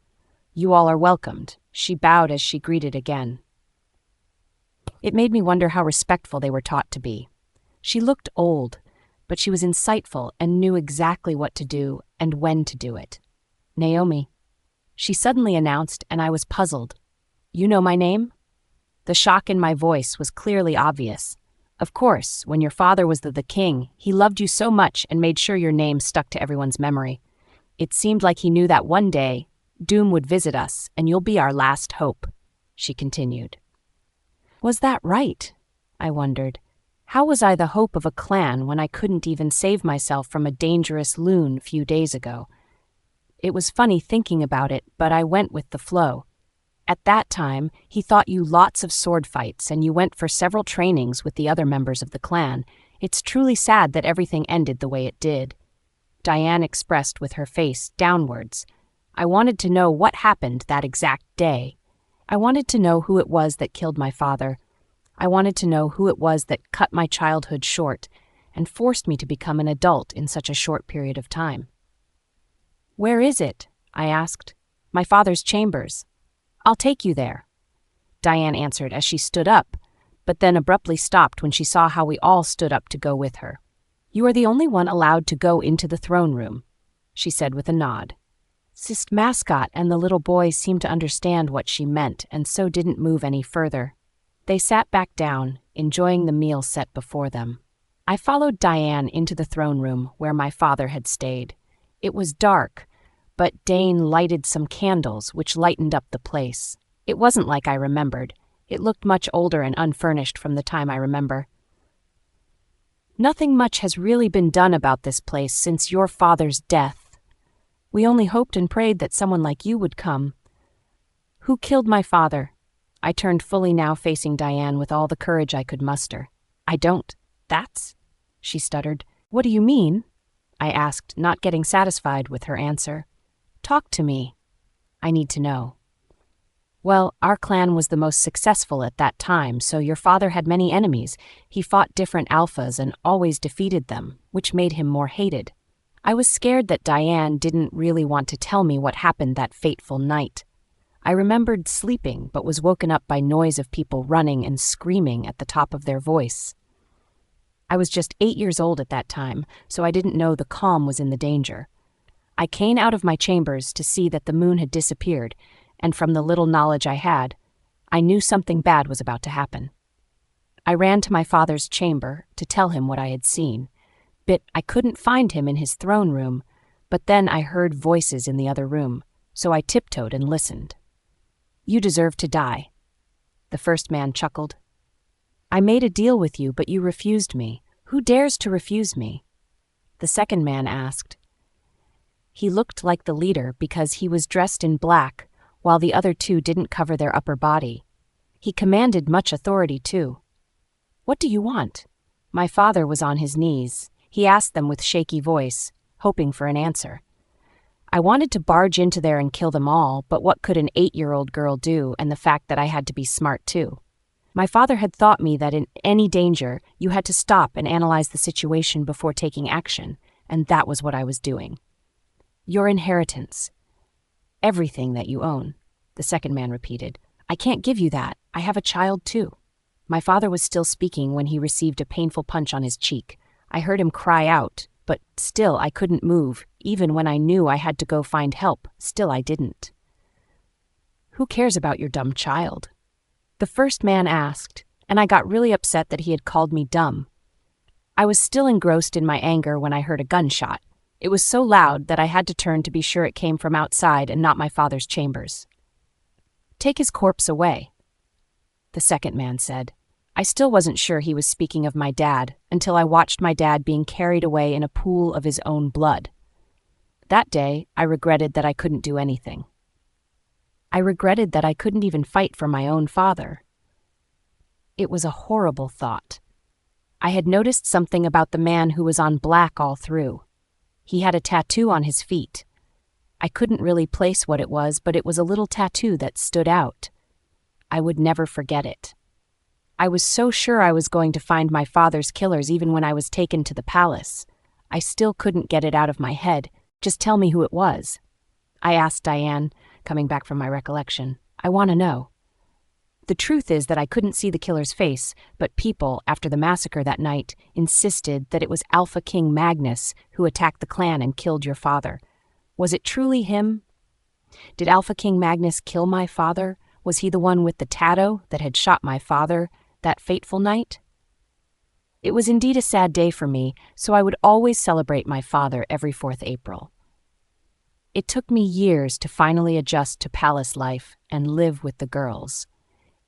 [SPEAKER 1] You all are welcomed." She bowed as she greeted again. It made me wonder how respectful they were taught to be. She looked old, but she was insightful and knew exactly what to do and when to do it. "Naomi," she suddenly announced, and I was puzzled. "You know my name?" The shock in my voice was clearly obvious. Of course, when your father was the king, he loved you so much and made sure your name stuck to everyone's memory. It seemed like he knew that one day, doom would visit us, and you'll be our last hope," she continued. Was that right? I wondered. How was I the hope of a clan when I couldn't even save myself from a dangerous loon few days ago? It was funny thinking about it, but I went with the flow. At that time, he taught you lots of sword fights, and you went for several trainings with the other members of the clan. It's truly sad that everything ended the way it did. Diane expressed with her face downwards. I wanted to know what happened that exact day. I wanted to know who it was that killed my father. I wanted to know who it was that cut my childhood short and forced me to become an adult in such a short period of time. "Where is it?" I asked. "My father's chambers." "I'll take you there," Diane answered as she stood up, but then abruptly stopped when she saw how we all stood up to go with her. "You are the only one allowed to go into the throne room," she said with a nod. Mascot and the little boy seemed to understand what she meant and so didn't move any further. They sat back down, enjoying the meal set before them. I followed Diane into the throne room where my father had stayed. It was dark, but Dane lighted some candles which lightened up the place. It wasn't like I remembered. It looked much older and unfurnished from the time I remember. "Nothing much has really been done about this place since your father's death. We only hoped and prayed that someone like you would come." "Who killed my father?" I turned fully now, facing Diane with all the courage I could muster. "I don't. That's..." she stuttered. "What do you mean?" I asked, not getting satisfied with her answer. "Talk to me. I need to know." "Well, our clan was the most successful at that time, so your father had many enemies. He fought different alphas and always defeated them, which made him more hated." I was scared that Diane didn't really want to tell me what happened that fateful night. I remembered sleeping, but was woken up by noise of people running and screaming at the top of their voice. I was just 8 years old at that time, so I didn't know the calm was in the danger. I came out of my chambers to see that the moon had disappeared, and from the little knowledge I had, I knew something bad was about to happen. I ran to my father's chamber to tell him what I had seen. But I couldn't find him in his throne room, but then I heard voices in the other room, so I tiptoed and listened. "You deserve to die," the first man chuckled. "I made a deal with you, but you refused me. Who dares to refuse me?" the second man asked. He looked like the leader because he was dressed in black, while the other two didn't cover their upper body. He commanded much authority, too. "What do you want?" My father was on his knees. He asked them with shaky voice, hoping for an answer. I wanted to barge into there and kill them all, but what could an 8-year-old girl do, and the fact that I had to be smart too? My father had taught me that in any danger, you had to stop and analyze the situation before taking action, and that was what I was doing. "Your inheritance. Everything that you own," the second man repeated. "I can't give you that. I have a child too." My father was still speaking when he received a painful punch on his cheek. I heard him cry out, but still I couldn't move. Even when I knew I had to go find help, still I didn't. "Who cares about your dumb child?" the first man asked, and I got really upset that he had called me dumb. I was still engrossed in my anger when I heard a gunshot. It was so loud that I had to turn to be sure it came from outside and not my father's chambers. "Take his corpse away," the second man said. I still wasn't sure he was speaking of my dad until I watched my dad being carried away in a pool of his own blood. That day, I regretted that I couldn't do anything. I regretted that I couldn't even fight for my own father. It was a horrible thought. I had noticed something about the man who was on black all through. He had a tattoo on his feet. I couldn't really place what it was, but it was a little tattoo that stood out. I would never forget it. I was so sure I was going to find my father's killers even when I was taken to the palace. I still couldn't get it out of my head. "Just tell me who it was," I asked Diane, coming back from my recollection. "I want to know." The truth is that I couldn't see the killer's face, but people, after the massacre that night, insisted that it was Alpha King Magnus who attacked the clan and killed your father. Was it truly him? Did Alpha King Magnus kill my father? Was he the one with the tattoo that had shot my father that fateful night? It was indeed a sad day for me, so I would always celebrate my father every 4th April. It took me years to finally adjust to palace life and live with the girls.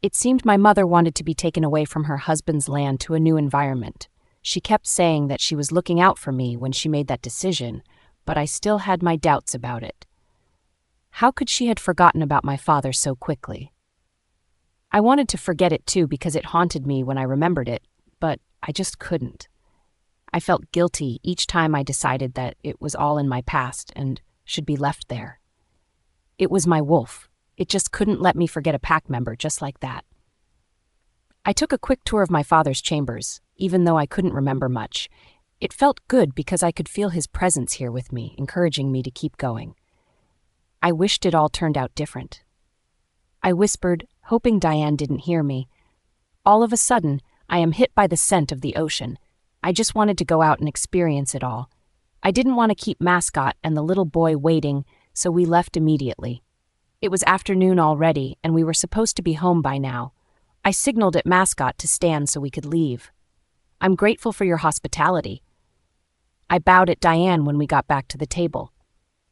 [SPEAKER 1] It seemed my mother wanted to be taken away from her husband's land to a new environment. She kept saying that she was looking out for me when she made that decision, but I still had my doubts about it. How could she have forgotten about my father so quickly? I wanted to forget it too because it haunted me when I remembered it, but I just couldn't. I felt guilty each time I decided that it was all in my past and should be left there. It was my wolf. It just couldn't let me forget a pack member just like that. I took a quick tour of my father's chambers, even though I couldn't remember much. It felt good because I could feel his presence here with me, encouraging me to keep going. I wished it all turned out different. I whispered, hoping Diane didn't hear me. All of a sudden, I am hit by the scent of the ocean. I just wanted to go out and experience it all. I didn't want to keep Mascot and the little boy waiting, so we left immediately. It was afternoon already, and we were supposed to be home by now. I signaled at Mascot to stand so we could leave. "I'm grateful for your hospitality." I bowed at Diane when we got back to the table.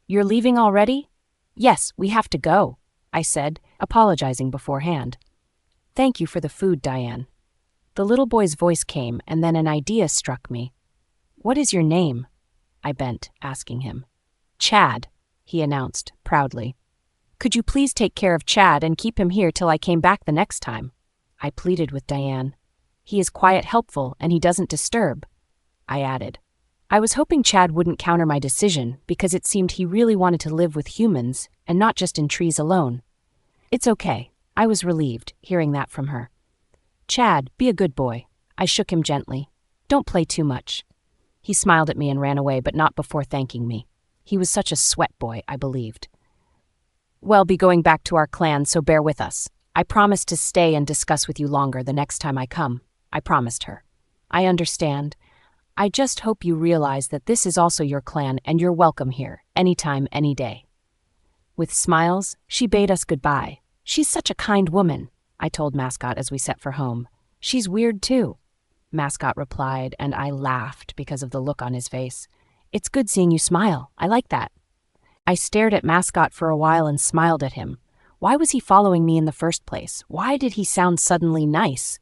[SPEAKER 1] "You're leaving already?" "Yes, we have to go," I said, apologizing beforehand. "Thank you for the food, Diane." The little boy's voice came, and then an idea struck me. "What is your name?" I bent, asking him. "Chad," he announced, proudly. "Could you please take care of Chad and keep him here till I came back the next time?" I pleaded with Diane. "He is quiet, helpful, and he doesn't disturb," I added. I was hoping Chad wouldn't counter my decision because it seemed he really wanted to live with humans and not just in trees alone. "It's okay," I was relieved, hearing that from her. "Chad, be a good boy." I shook him gently. "Don't play too much." He smiled at me and ran away, but not before thanking me. He was such a sweat boy, I believed. "We'll be going back to our clan, so bear with us. I promise to stay and discuss with you longer the next time I come," I promised her. "I understand. I just hope you realize that this is also your clan and you're welcome here, anytime, any day." With smiles, she bade us goodbye. "She's such a kind woman," I told Mascot as we set for home. "She's weird too," Mascot replied, and I laughed because of the look on his face. "It's good seeing you smile. I like that." I stared at Mascot for a while and smiled at him. Why was he following me in the first place? Why did he sound suddenly nice?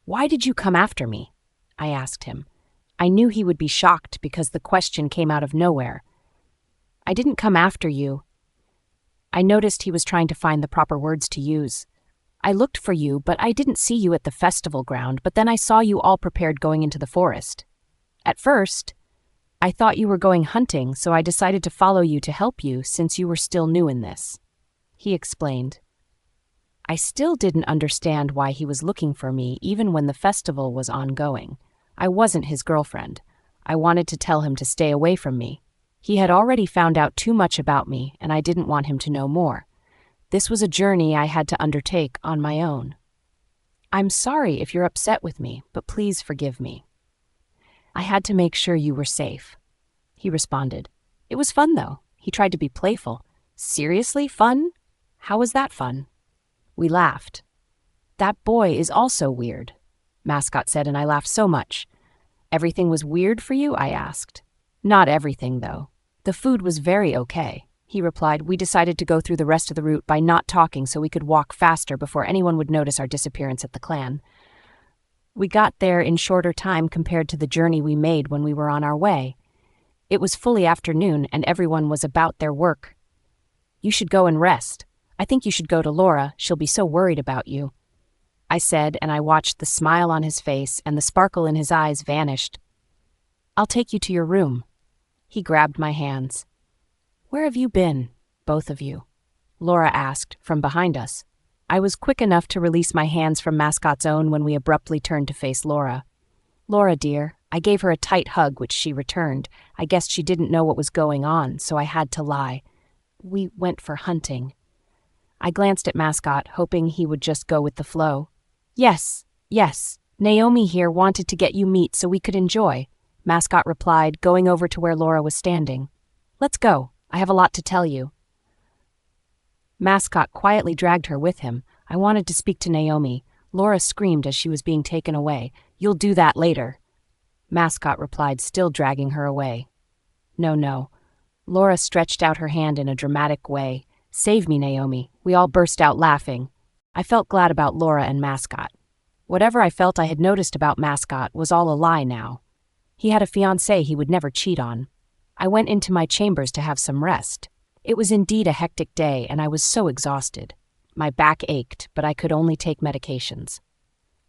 [SPEAKER 1] "Why did you come after me?" I asked him. I knew he would be shocked because the question came out of nowhere. "I didn't come after you." I noticed he was trying to find the proper words to use. "I looked for you, but I didn't see you at the festival ground, but then I saw you all prepared going into the forest. At first, I thought you were going hunting, so I decided to follow you to help you since you were still new in this," he explained. I still didn't understand why he was looking for me even when the festival was ongoing. I wasn't his girlfriend. I wanted to tell him to stay away from me. He had already found out too much about me, and I didn't want him to know more. This was a journey I had to undertake on my own. I'm sorry if you're upset with me, but please forgive me. I had to make sure you were safe, he responded. It was fun, though. He tried to be playful. Seriously, fun? How was that fun? We laughed. That boy is also weird, Mascot said, and I laughed so much. Everything was weird for you? I asked. Not everything, though. The food was very okay, he replied. We decided to go through the rest of the route by not talking so we could walk faster before anyone would notice our disappearance at the clan. We got there in shorter time compared to the journey we made when we were on our way. It was fully afternoon and everyone was about their work. You should go and rest. I think you should go to Laura. She'll be so worried about you, I said, and I watched the smile on his face and the sparkle in his eyes vanished. I'll take you to your room. He grabbed my hands. Where have you been, both of you? Laura asked from behind us. I was quick enough to release my hands from Mascot's own when we abruptly turned to face Laura. Laura, dear, I gave her a tight hug, which she returned. I guessed she didn't know what was going on, so I had to lie. We went for hunting. I glanced at Mascot, hoping he would just go with the flow. Yes. Naomi here wanted to get you meat so we could enjoy, Mascot replied, going over to where Laura was standing. Let's go. I have a lot to tell you. Mascot quietly dragged her with him. I wanted to speak to Naomi. Laura screamed as she was being taken away. You'll do that later, Mascot replied, still dragging her away. No. Laura stretched out her hand in a dramatic way. Save me, Naomi. We all burst out laughing. I felt glad about Laura and Mascot. Whatever I felt I had noticed about Mascot was all a lie now. He had a fiancée he would never cheat on. I went into my chambers to have some rest. It was indeed a hectic day, and I was so exhausted. My back ached, but I could only take medications.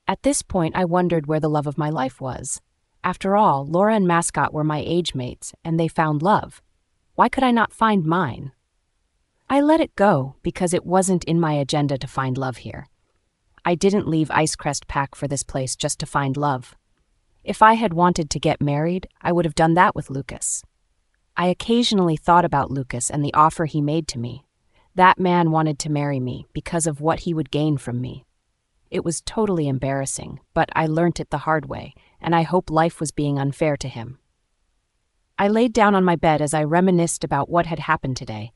[SPEAKER 1] At this point, I wondered where the love of my life was. After all, Laura and Mascot were my age mates, and they found love. Why could I not find mine? I let it go because it wasn't in my agenda to find love here. I didn't leave Ice-crest Pack for this place just to find love. If I had wanted to get married, I would have done that with Lucas. I occasionally thought about Lucas and the offer he made to me. That man wanted to marry me because of what he would gain from me. It was totally embarrassing, but I learnt it the hard way, and I hope life was being unfair to him. I laid down on my bed as I reminisced about what had happened today.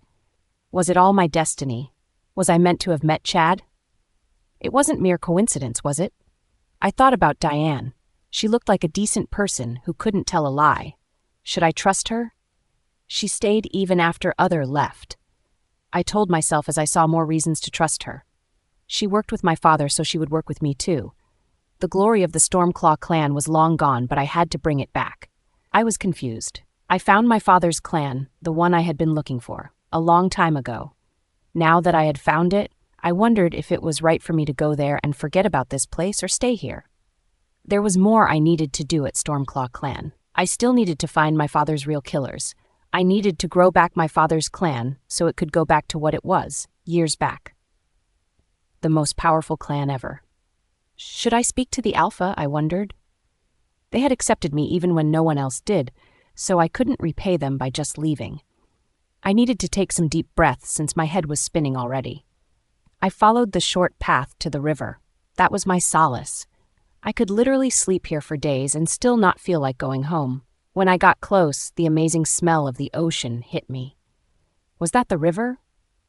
[SPEAKER 1] Was it all my destiny? Was I meant to have met Chad? It wasn't mere coincidence, was it? I thought about Diane. She looked like a decent person who couldn't tell a lie. Should I trust her? She stayed even after other left. I told myself as I saw more reasons to trust her. She worked with my father, so she would work with me too. The glory of the Stormclaw clan was long gone, but I had to bring it back. I was confused. I found my father's clan, the one I had been looking for, a long time ago. Now that I had found it, I wondered if it was right for me to go there and forget about this place or stay here. There was more I needed to do at Stormclaw clan. I still needed to find my father's real killers. I needed to grow back my father's clan so it could go back to what it was, years back. The most powerful clan ever. Should I speak to the Alpha, I wondered? They had accepted me even when no one else did, so I couldn't repay them by just leaving. I needed to take some deep breaths since my head was spinning already. I followed the short path to the river. That was my solace. I could literally sleep here for days and still not feel like going home. When I got close, the amazing smell of the ocean hit me. Was that the river?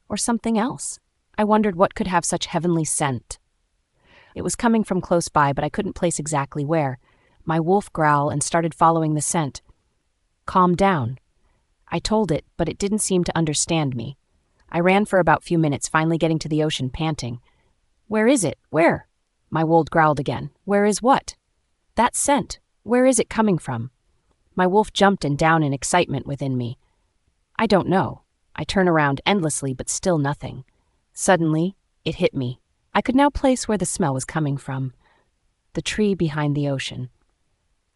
[SPEAKER 1] Or something else? I wondered what could have such heavenly scent. It was coming from close by, but I couldn't place exactly where. My wolf growled and started following the scent. Calm down. I told it, but it didn't seem to understand me. I ran for about a few minutes, finally getting to the ocean, panting. Where is it? Where? My wolf growled again. Where is what? That scent. Where is it coming from? My wolf jumped and down in excitement within me. I don't know. I turn around endlessly, but still nothing. Suddenly, it hit me. I could now place where the smell was coming from. The tree behind the ocean.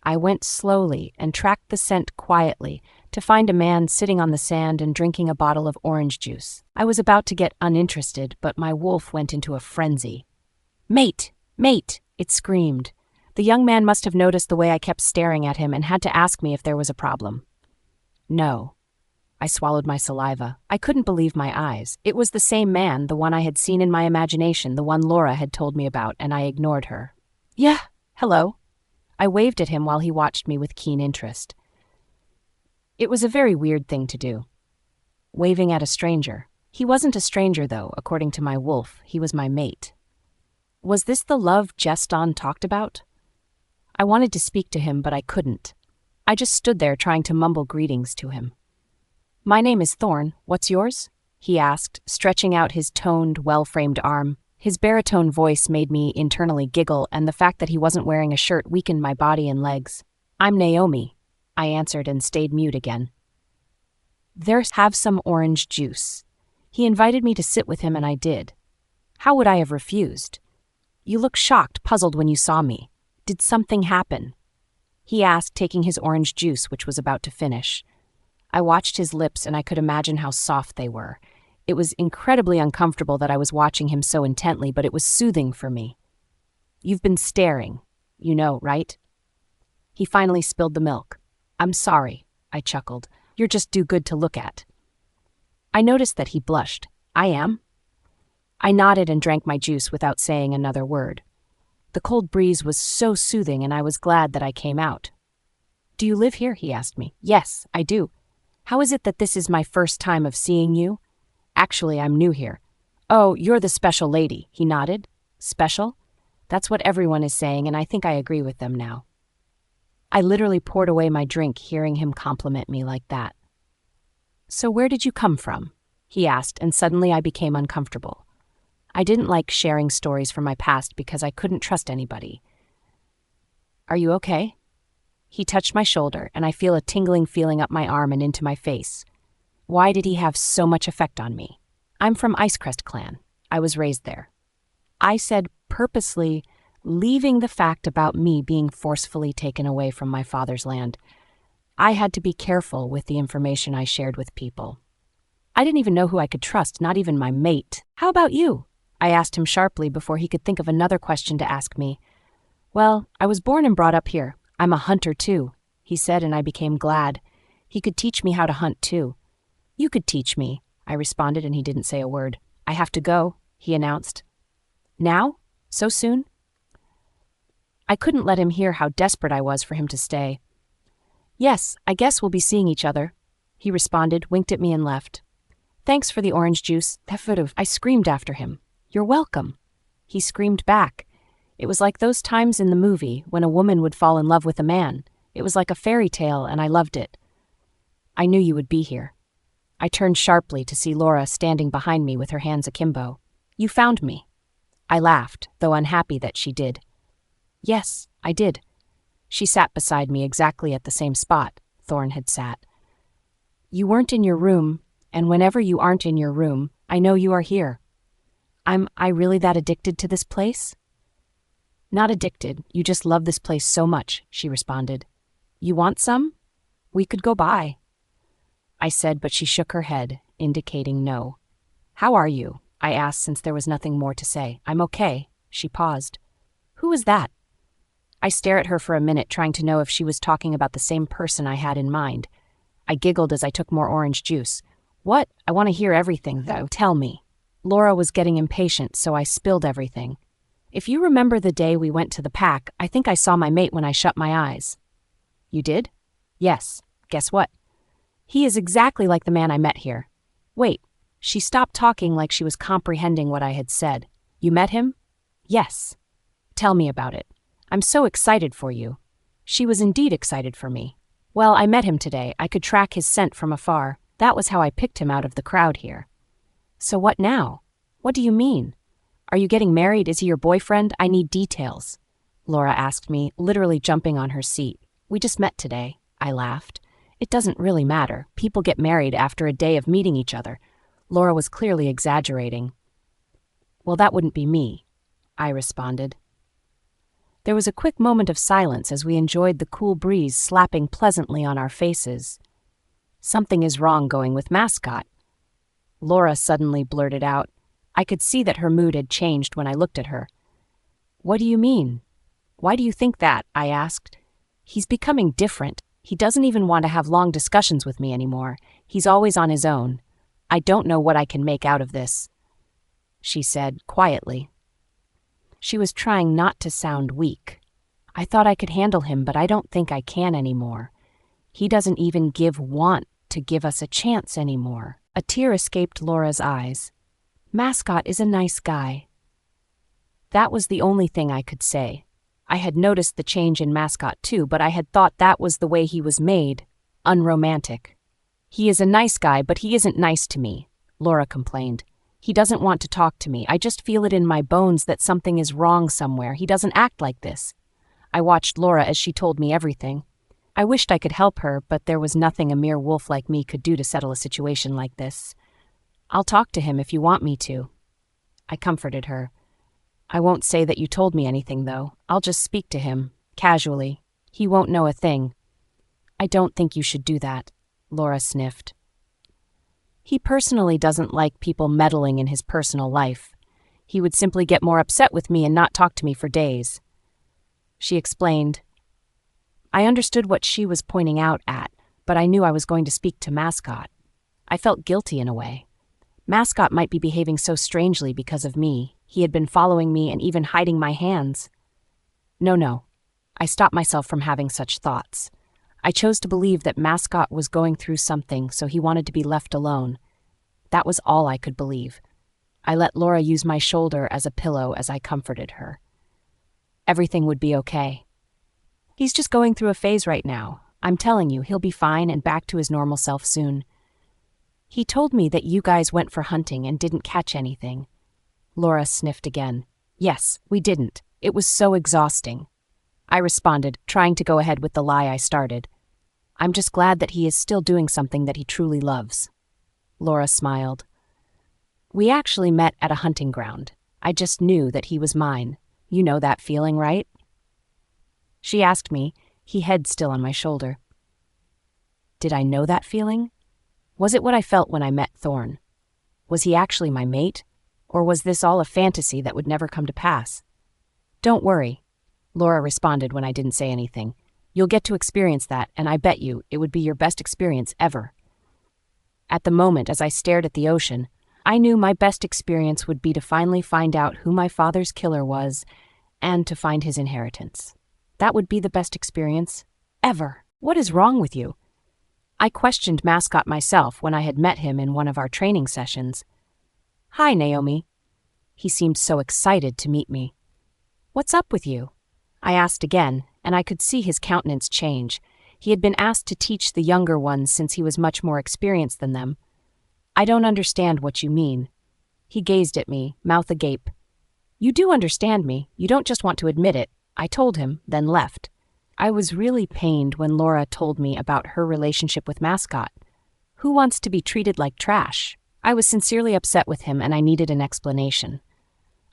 [SPEAKER 1] I went slowly and tracked the scent quietly to find a man sitting on the sand and drinking a bottle of orange juice. I was about to get uninterested, but my wolf went into a frenzy. Mate! Mate! It screamed. The young man must have noticed the way I kept staring at him and had to ask me if there was a problem. No. I swallowed my saliva. I couldn't believe my eyes. It was the same man, the one I had seen in my imagination, the one Laura had told me about, and I ignored her. Yeah, hello. I waved at him while he watched me with keen interest. It was a very weird thing to do. Waving at a stranger. He wasn't a stranger, though, according to my wolf. He was my mate. Was this the love Geston talked about? I wanted to speak to him, but I couldn't. I just stood there trying to mumble greetings to him. My name is Thorne. What's yours? He asked, stretching out his toned, well-framed arm. His baritone voice made me internally giggle, and the fact that he wasn't wearing a shirt weakened my body and legs. I'm Naomi, I answered and stayed mute again. Have some orange juice. He invited me to sit with him, and I did. How would I have refused? You look shocked, puzzled when you saw me. Did something happen? He asked, taking his orange juice, which was about to finish. I watched his lips, and I could imagine how soft they were. It was incredibly uncomfortable that I was watching him so intently, but it was soothing for me. You've been staring, you know, right? He finally spilled the milk. I'm sorry, I chuckled. You're just too good to look at. I noticed that he blushed. I am? I nodded and drank my juice without saying another word. The cold breeze was so soothing, and I was glad that I came out. Do you live here? He asked me. Yes, I do. How is it that this is my first time of seeing you? Actually, I'm new here. Oh, you're the special lady, he nodded. Special? That's what everyone is saying, and I think I agree with them now. I literally poured away my drink hearing him compliment me like that. So where did you come from? He asked, and suddenly I became uncomfortable. I didn't like sharing stories from my past because I couldn't trust anybody. Are you okay? He touched my shoulder, and I feel a tingling feeling up my arm and into my face. Why did he have so much effect on me? I'm from Ice-crest clan. I was raised there. I said purposely, leaving the fact about me being forcefully taken away from my father's land. I had to be careful with the information I shared with people. I didn't even know who I could trust, not even my mate. How about you? I asked him sharply before he could think of another question to ask me. Well, I was born and brought up here. I'm a hunter too, he said, and I became glad. He could teach me how to hunt too. You could teach me, I responded, and he didn't say a word. I have to go, he announced. Now? So soon? I couldn't let him hear how desperate I was for him to stay. Yes, I guess we'll be seeing each other, he responded, winked at me, and left. Thanks for the orange juice. I screamed after him. You're welcome. He screamed back. It was like those times in the movie when a woman would fall in love with a man. It was like a fairy tale, and I loved it. I knew you would be here. I turned sharply to see Laura standing behind me with her hands akimbo. You found me. I laughed, though unhappy that she did. Yes, I did. She sat beside me exactly at the same spot Thorne had sat. You weren't in your room, and whenever you aren't in your room, I know you are here. I really that addicted to this place? Not addicted, you just love this place so much, she responded. You want some? We could go by. I said, but she shook her head, indicating no. How are you? I asked, since there was nothing more to say. I'm okay. She paused. Who is that? I stared at her for a minute, trying to know if she was talking about the same person I had in mind. I giggled as I took more orange juice. What? I want to hear everything, though. Tell me. Laura was getting impatient, so I spilled everything. If you remember the day we went to the pack, I think I saw my mate when I shut my eyes. You did? Yes. Guess what? He is exactly like the man I met here. Wait. She stopped talking like she was comprehending what I had said. You met him? Yes. Tell me about it. I'm so excited for you. She was indeed excited for me. Well, I met him today. I could track his scent from afar. That was how I picked him out of the crowd here. So what now? What do you mean? Are you getting married? Is he your boyfriend? I need details. Laura asked me, literally jumping on her seat. We just met today. I laughed. It doesn't really matter. People get married after a day of meeting each other. Laura was clearly exaggerating. Well, that wouldn't be me, I responded. There was a quick moment of silence as we enjoyed the cool breeze slapping pleasantly on our faces. Something is wrong going with Mascot. Laura suddenly blurted out. I could see that her mood had changed when I looked at her. What do you mean? Why do you think that? I asked. He's becoming different. He doesn't even want to have long discussions with me anymore. He's always on his own. I don't know what I can make out of this," she said quietly. She was trying not to sound weak. "I thought I could handle him, but I don't think I can anymore. He doesn't even want to give us a chance anymore." A tear escaped Laura's eyes. "Mascot is a nice guy." That was the only thing I could say. I had noticed the change in Mascot too, but I had thought that was the way he was made, unromantic. "He is a nice guy, but he isn't nice to me," Laura complained. "He doesn't want to talk to me. I just feel it in my bones that something is wrong somewhere. He doesn't act like this." I watched Laura as she told me everything. I wished I could help her, but there was nothing a mere wolf like me could do to settle a situation like this. "I'll talk to him if you want me to," I comforted her. "I won't say that you told me anything, though. I'll just speak to him, casually. He won't know a thing." "I don't think you should do that," Laura sniffed. "He personally doesn't like people meddling in his personal life. He would simply get more upset with me and not talk to me for days," she explained. I understood what she was pointing out at, but I knew I was going to speak to Mascot. I felt guilty in a way. Mascot might be behaving so strangely because of me. He had been following me and even hiding my hands. No. I stopped myself from having such thoughts. I chose to believe that Mascot was going through something, so he wanted to be left alone. That was all I could believe. I let Laura use my shoulder as a pillow as I comforted her. Everything would be okay. He's just going through a phase right now. I'm telling you, he'll be fine and back to his normal self soon. He told me that you guys went for hunting and didn't catch anything. Laura sniffed again. "Yes, we didn't. It was so exhausting." I responded, trying to go ahead with the lie I started. "I'm just glad that he is still doing something that he truly loves." Laura smiled. "We actually met at a hunting ground. I just knew that he was mine. You know that feeling, right?" She asked me, he head still on my shoulder. Did I know that feeling? Was it what I felt when I met Thorne? Was he actually my mate? Or was this all a fantasy that would never come to pass? "Don't worry," Laura responded when I didn't say anything. "You'll get to experience that, and I bet you it would be your best experience ever." At the moment, as I stared at the ocean, I knew my best experience would be to finally find out who my father's killer was and to find his inheritance. That would be the best experience ever. What is wrong with you? I questioned Mascot myself when I had met him in one of our training sessions. "Hi, Naomi." He seemed so excited to meet me. "What's up with you?" I asked again, and I could see his countenance change. He had been asked to teach the younger ones since he was much more experienced than them. "I don't understand what you mean." He gazed at me, mouth agape. "You do understand me. You don't just want to admit it," I told him, then left. I was really pained when Laura told me about her relationship with Mascot. Who wants to be treated like trash? I was sincerely upset with him and I needed an explanation.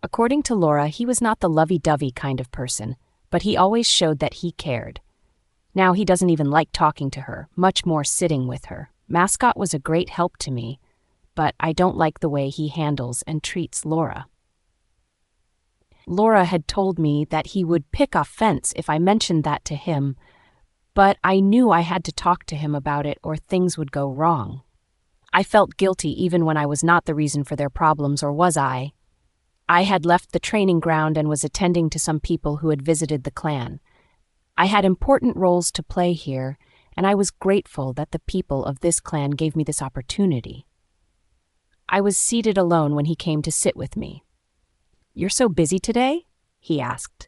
[SPEAKER 1] According to Laura, he was not the lovey-dovey kind of person, but he always showed that he cared. Now he doesn't even like talking to her, much more sitting with her. Mascot was a great help to me, but I don't like the way he handles and treats Laura. Laura had told me that he would pick offense if I mentioned that to him, but I knew I had to talk to him about it or things would go wrong. I felt guilty even when I was not the reason for their problems, or was I? I had left the training ground and was attending to some people who had visited the clan. I had important roles to play here, and I was grateful that the people of this clan gave me this opportunity. I was seated alone when he came to sit with me. "You're so busy today?" he asked.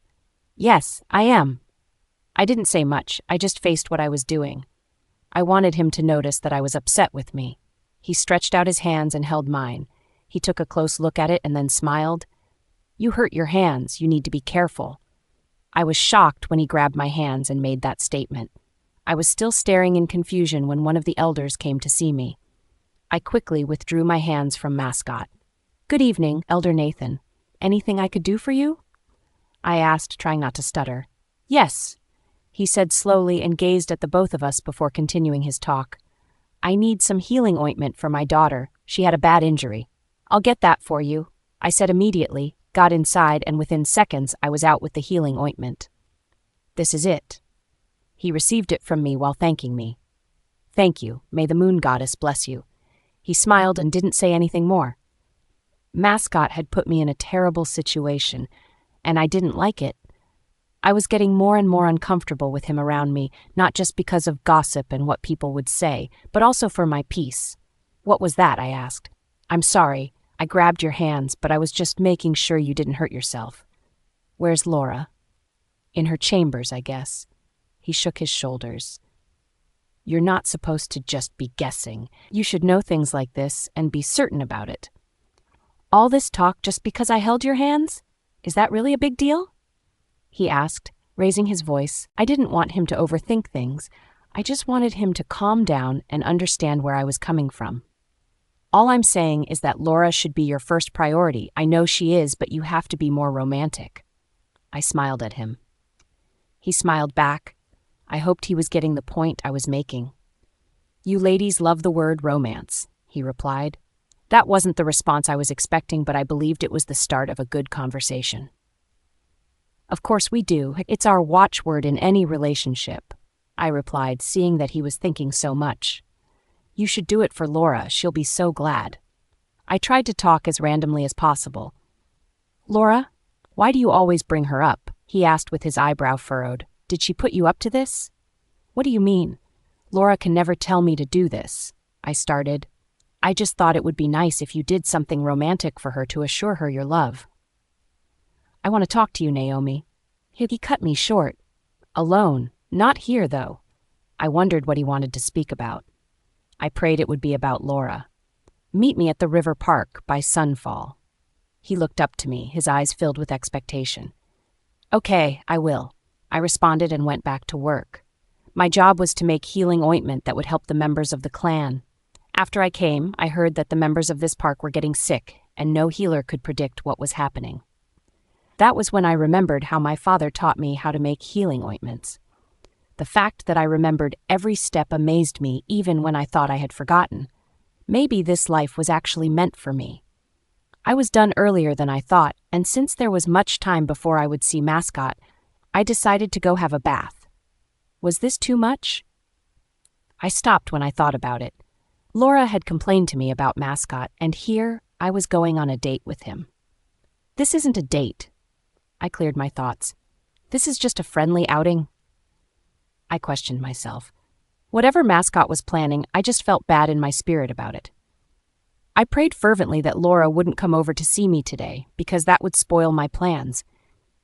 [SPEAKER 1] "Yes, I am." I didn't say much, I just faced what I was doing. I wanted him to notice that I was upset with me. He stretched out his hands and held mine. He took a close look at it and then smiled. "You hurt your hands, you need to be careful." I was shocked when he grabbed my hands and made that statement. I was still staring in confusion when one of the elders came to see me. I quickly withdrew my hands from Mascot. "Good evening, Elder Nathan. Anything I could do for you?" I asked, trying not to stutter. "Yes," he said slowly and gazed at the both of us before continuing his talk. "I need some healing ointment for my daughter. She had a bad injury." "I'll get that for you," I said immediately, got inside, and within seconds I was out with the healing ointment. "This is it." He received it from me while thanking me. "Thank you. May the moon goddess bless you." He smiled and didn't say anything more. Mascot had put me in a terrible situation, and I didn't like it. I was getting more and more uncomfortable with him around me, not just because of gossip and what people would say, but also for my peace. "What was that?" I asked. "I'm sorry. I grabbed your hands, but I was just making sure you didn't hurt yourself." "Where's Laura?" "In her chambers, I guess." He shook his shoulders. "You're not supposed to just be guessing. You should know things like this and be certain about it." "All this talk just because I held your hands? Is that really a big deal?" he asked, raising his voice. I didn't want him to overthink things. I just wanted him to calm down and understand where I was coming from. "All I'm saying is that Laura should be your first priority. I know she is, but you have to be more romantic." I smiled at him. He smiled back. I hoped he was getting the point I was making. "You ladies love the word romance," he replied. That wasn't the response I was expecting, but I believed it was the start of a good conversation. "Of course we do. It's our watchword in any relationship," I replied, seeing that he was thinking so much. "You should do it for Laura. She'll be so glad." I tried to talk as randomly as possible. "Laura, why do you always bring her up?" he asked with his eyebrow furrowed. "Did she put you up to this?" "What do you mean?" "Laura can never tell me to do this," I started. "I just thought it would be nice if you did something romantic for her to assure her your love." "I want to talk to you, Naomi." He cut me short. "Alone. Not here, though." I wondered what he wanted to speak about. I prayed it would be about Laura. "Meet me at the river park by sunfall." He looked up to me, his eyes filled with expectation. "Okay, I will," I responded and went back to work. My job was to make healing ointment that would help the members of the clan. After I came, I heard that the members of this park were getting sick, and no healer could predict what was happening. That was when I remembered how my father taught me how to make healing ointments. The fact that I remembered every step amazed me, even when I thought I had forgotten. Maybe this life was actually meant for me. I was done earlier than I thought, and since there was much time before I would see Mascot, I decided to go have a bath. Was this too much? I stopped when I thought about it. Laura had complained to me about Mascot, and here I was going on a date with him. This isn't a date. I cleared my thoughts. This is just a friendly outing. I questioned myself. Whatever Mascot was planning, I just felt bad in my spirit about it. I prayed fervently that Laura wouldn't come over to see me today, because that would spoil my plans.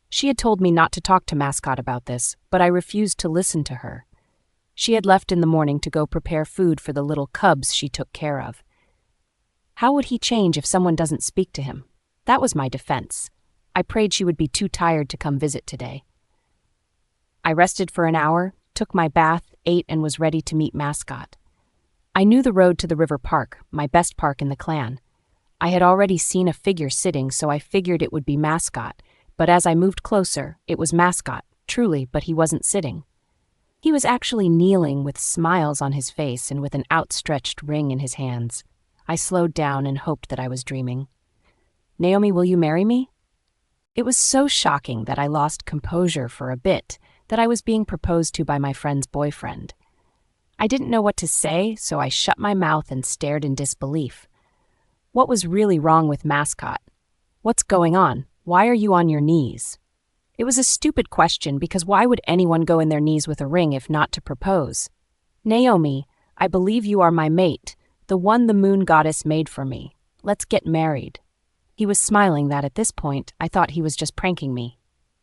[SPEAKER 1] She had told me not to talk to Mascot about this, but I refused to listen to her. She had left in the morning to go prepare food for the little cubs she took care of. How would he change if someone doesn't speak to him? That was my defense. I prayed she would be too tired to come visit today. I rested for an hour, took my bath, ate, and was ready to meet Mascot. I knew the road to the river park, my best park in the clan. I had already seen a figure sitting, so I figured it would be Mascot, but as I moved closer, it was Mascot, truly, but he wasn't sitting. He was actually kneeling with smiles on his face and with an outstretched ring in his hands. I slowed down and hoped that I was dreaming. "Naomi, will you marry me?" It was so shocking that I lost composure for a bit, that I was being proposed to by my friend's boyfriend. I didn't know what to say, so I shut my mouth and stared in disbelief. What was really wrong with Mascot? What's going on? Why are you on your knees? It was a stupid question, because why would anyone go in their knees with a ring if not to propose? "Naomi, I believe you are my mate, the one the moon goddess made for me. Let's get married." He was smiling that at this point I thought he was just pranking me.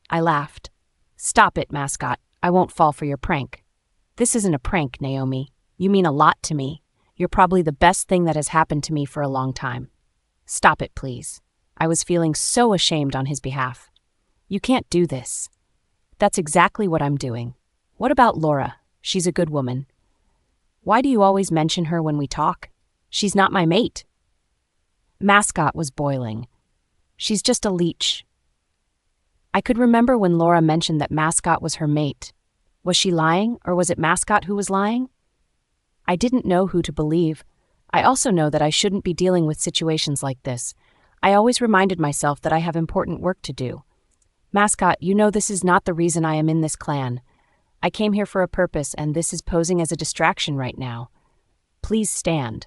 [SPEAKER 1] I laughed. "Stop it, Mascot. I won't fall for your prank." "This isn't a prank, Naomi. You mean a lot to me. You're probably the best thing that has happened to me for a long time." "Stop it, please." I was feeling so ashamed on his behalf. "You can't do this." "That's exactly what I'm doing. What about Laura? She's a good woman." "Why do you always mention her when we talk? She's not my mate." Mascot was boiling. "She's just a leech." I could remember when Laura mentioned that Mascot was her mate. Was she lying, or was it Mascot who was lying? I didn't know who to believe. I also know that I shouldn't be dealing with situations like this. I always reminded myself that I have important work to do. "Mascot, you know this is not the reason I am in this clan. I came here for a purpose, and this is posing as a distraction right now. Please stand.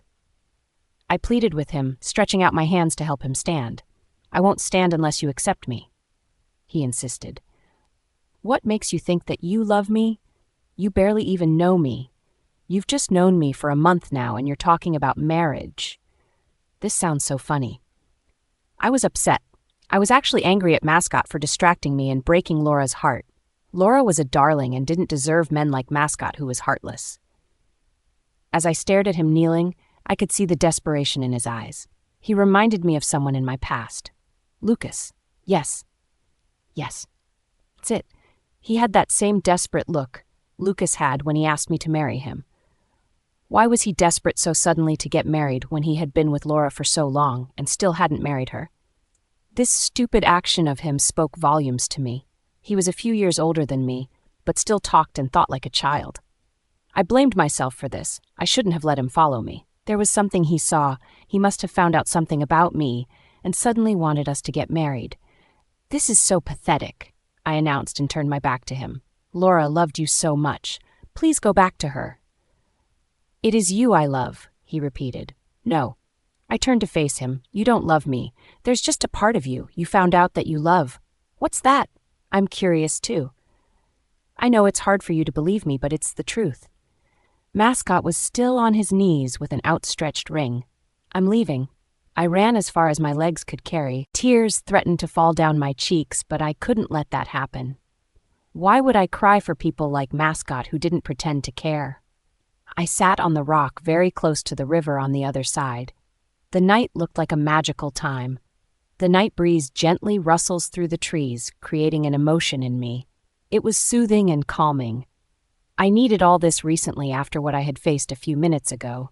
[SPEAKER 1] I pleaded with him, stretching out my hands to help him stand. I won't stand unless you accept me. He insisted. What makes you think that you love me? You barely even know me. You've just known me for a month now, and you're talking about marriage. This sounds so funny. I was upset. I was actually angry at Mascot for distracting me and breaking Laura's heart. Laura was a darling and didn't deserve men like Mascot, who was heartless. As I stared at him kneeling, I could see the desperation in his eyes. He reminded me of someone in my past. Lucas. Yes. That's it. He had that same desperate look Lucas had when he asked me to marry him. Why was he desperate so suddenly to get married when he had been with Laura for so long and still hadn't married her? This stupid action of him spoke volumes to me. He was a few years older than me, but still talked and thought like a child. I blamed myself for this. I shouldn't have let him follow me. There was something he saw. He must have found out something about me and suddenly wanted us to get married. This is so pathetic, I announced and turned my back to him. Laura loved you so much. Please go back to her. It is you I love, he repeated. No. I turned to face him. You don't love me. There's just a part of you found out that you love. What's that? I'm curious too. I know it's hard for you to believe me, but it's the truth. Mascot was still on his knees with an outstretched ring. I'm leaving. I ran as far as my legs could carry. Tears threatened to fall down my cheeks, but I couldn't let that happen. Why would I cry for people like Mascot who didn't pretend to care? I sat on the rock very close to the river on the other side. The night looked like a magical time. The night breeze gently rustles through the trees, creating an emotion in me. It was soothing and calming. I needed all this recently after what I had faced a few minutes ago.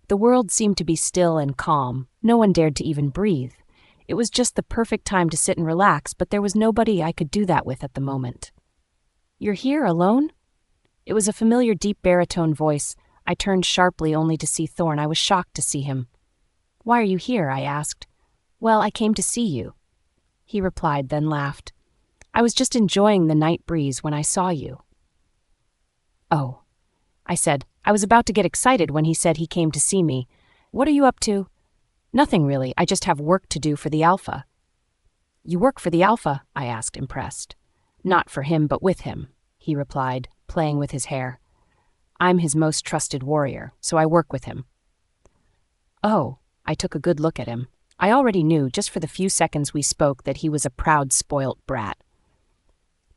[SPEAKER 1] The world seemed to be still and calm. No one dared to even breathe. It was just the perfect time to sit and relax, but there was nobody I could do that with at the moment. You're here alone? It was a familiar deep baritone voice. I turned sharply only to see Thorne. I was shocked to see him. Why are you here? I asked. Well, I came to see you. He replied, then laughed. I was just enjoying the night breeze when I saw you. Oh, I said. I was about to get excited when he said he came to see me. What are you up to? Nothing really. I just have work to do for the Alpha. You work for the Alpha? I asked, impressed. Not for him, but with him, he replied, playing with his hair. I'm his most trusted warrior, so I work with him. Oh, I took a good look at him. I already knew, just for the few seconds we spoke, that he was a proud, spoilt brat.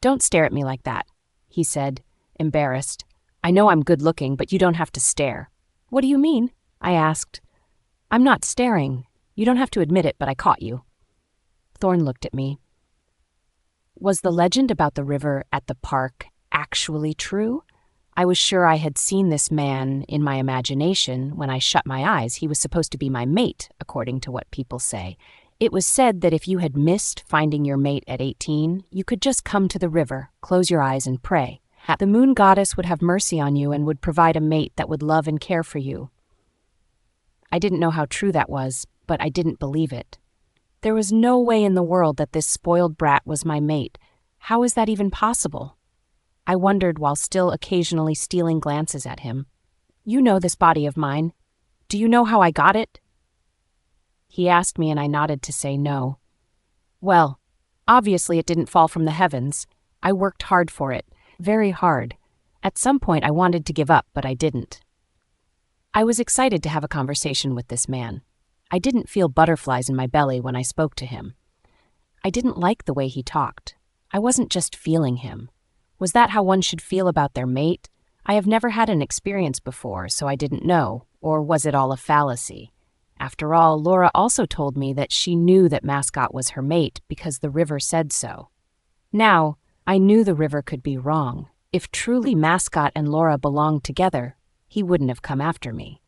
[SPEAKER 1] Don't stare at me like that, he said, embarrassed. I know I'm good-looking, but you don't have to stare. What do you mean? I asked. I'm not staring. You don't have to admit it, but I caught you. Thorne looked at me. Was the legend about the river at the park actually true? I was sure I had seen this man in my imagination. When I shut my eyes, he was supposed to be my mate, according to what people say. It was said that if you had missed finding your mate at 18, you could just come to the river, close your eyes, and pray. The moon goddess would have mercy on you and would provide a mate that would love and care for you. I didn't know how true that was, but I didn't believe it. There was no way in the world that this spoiled brat was my mate. How is that even possible? I wondered while still occasionally stealing glances at him. You know this body of mine. Do you know how I got it? He asked me and I nodded to say no. Well, obviously it didn't fall from the heavens. I worked hard for it, very hard. At some point I wanted to give up, but I didn't. I was excited to have a conversation with this man. I didn't feel butterflies in my belly when I spoke to him. I didn't like the way he talked. I wasn't just feeling him. Was that how one should feel about their mate? I have never had an experience before, so I didn't know. Or was it all a fallacy? After all, Laura also told me that she knew that Mascot was her mate because the river said so. Now, I knew the river could be wrong. If truly Mascot and Laura belonged together, he wouldn't have come after me.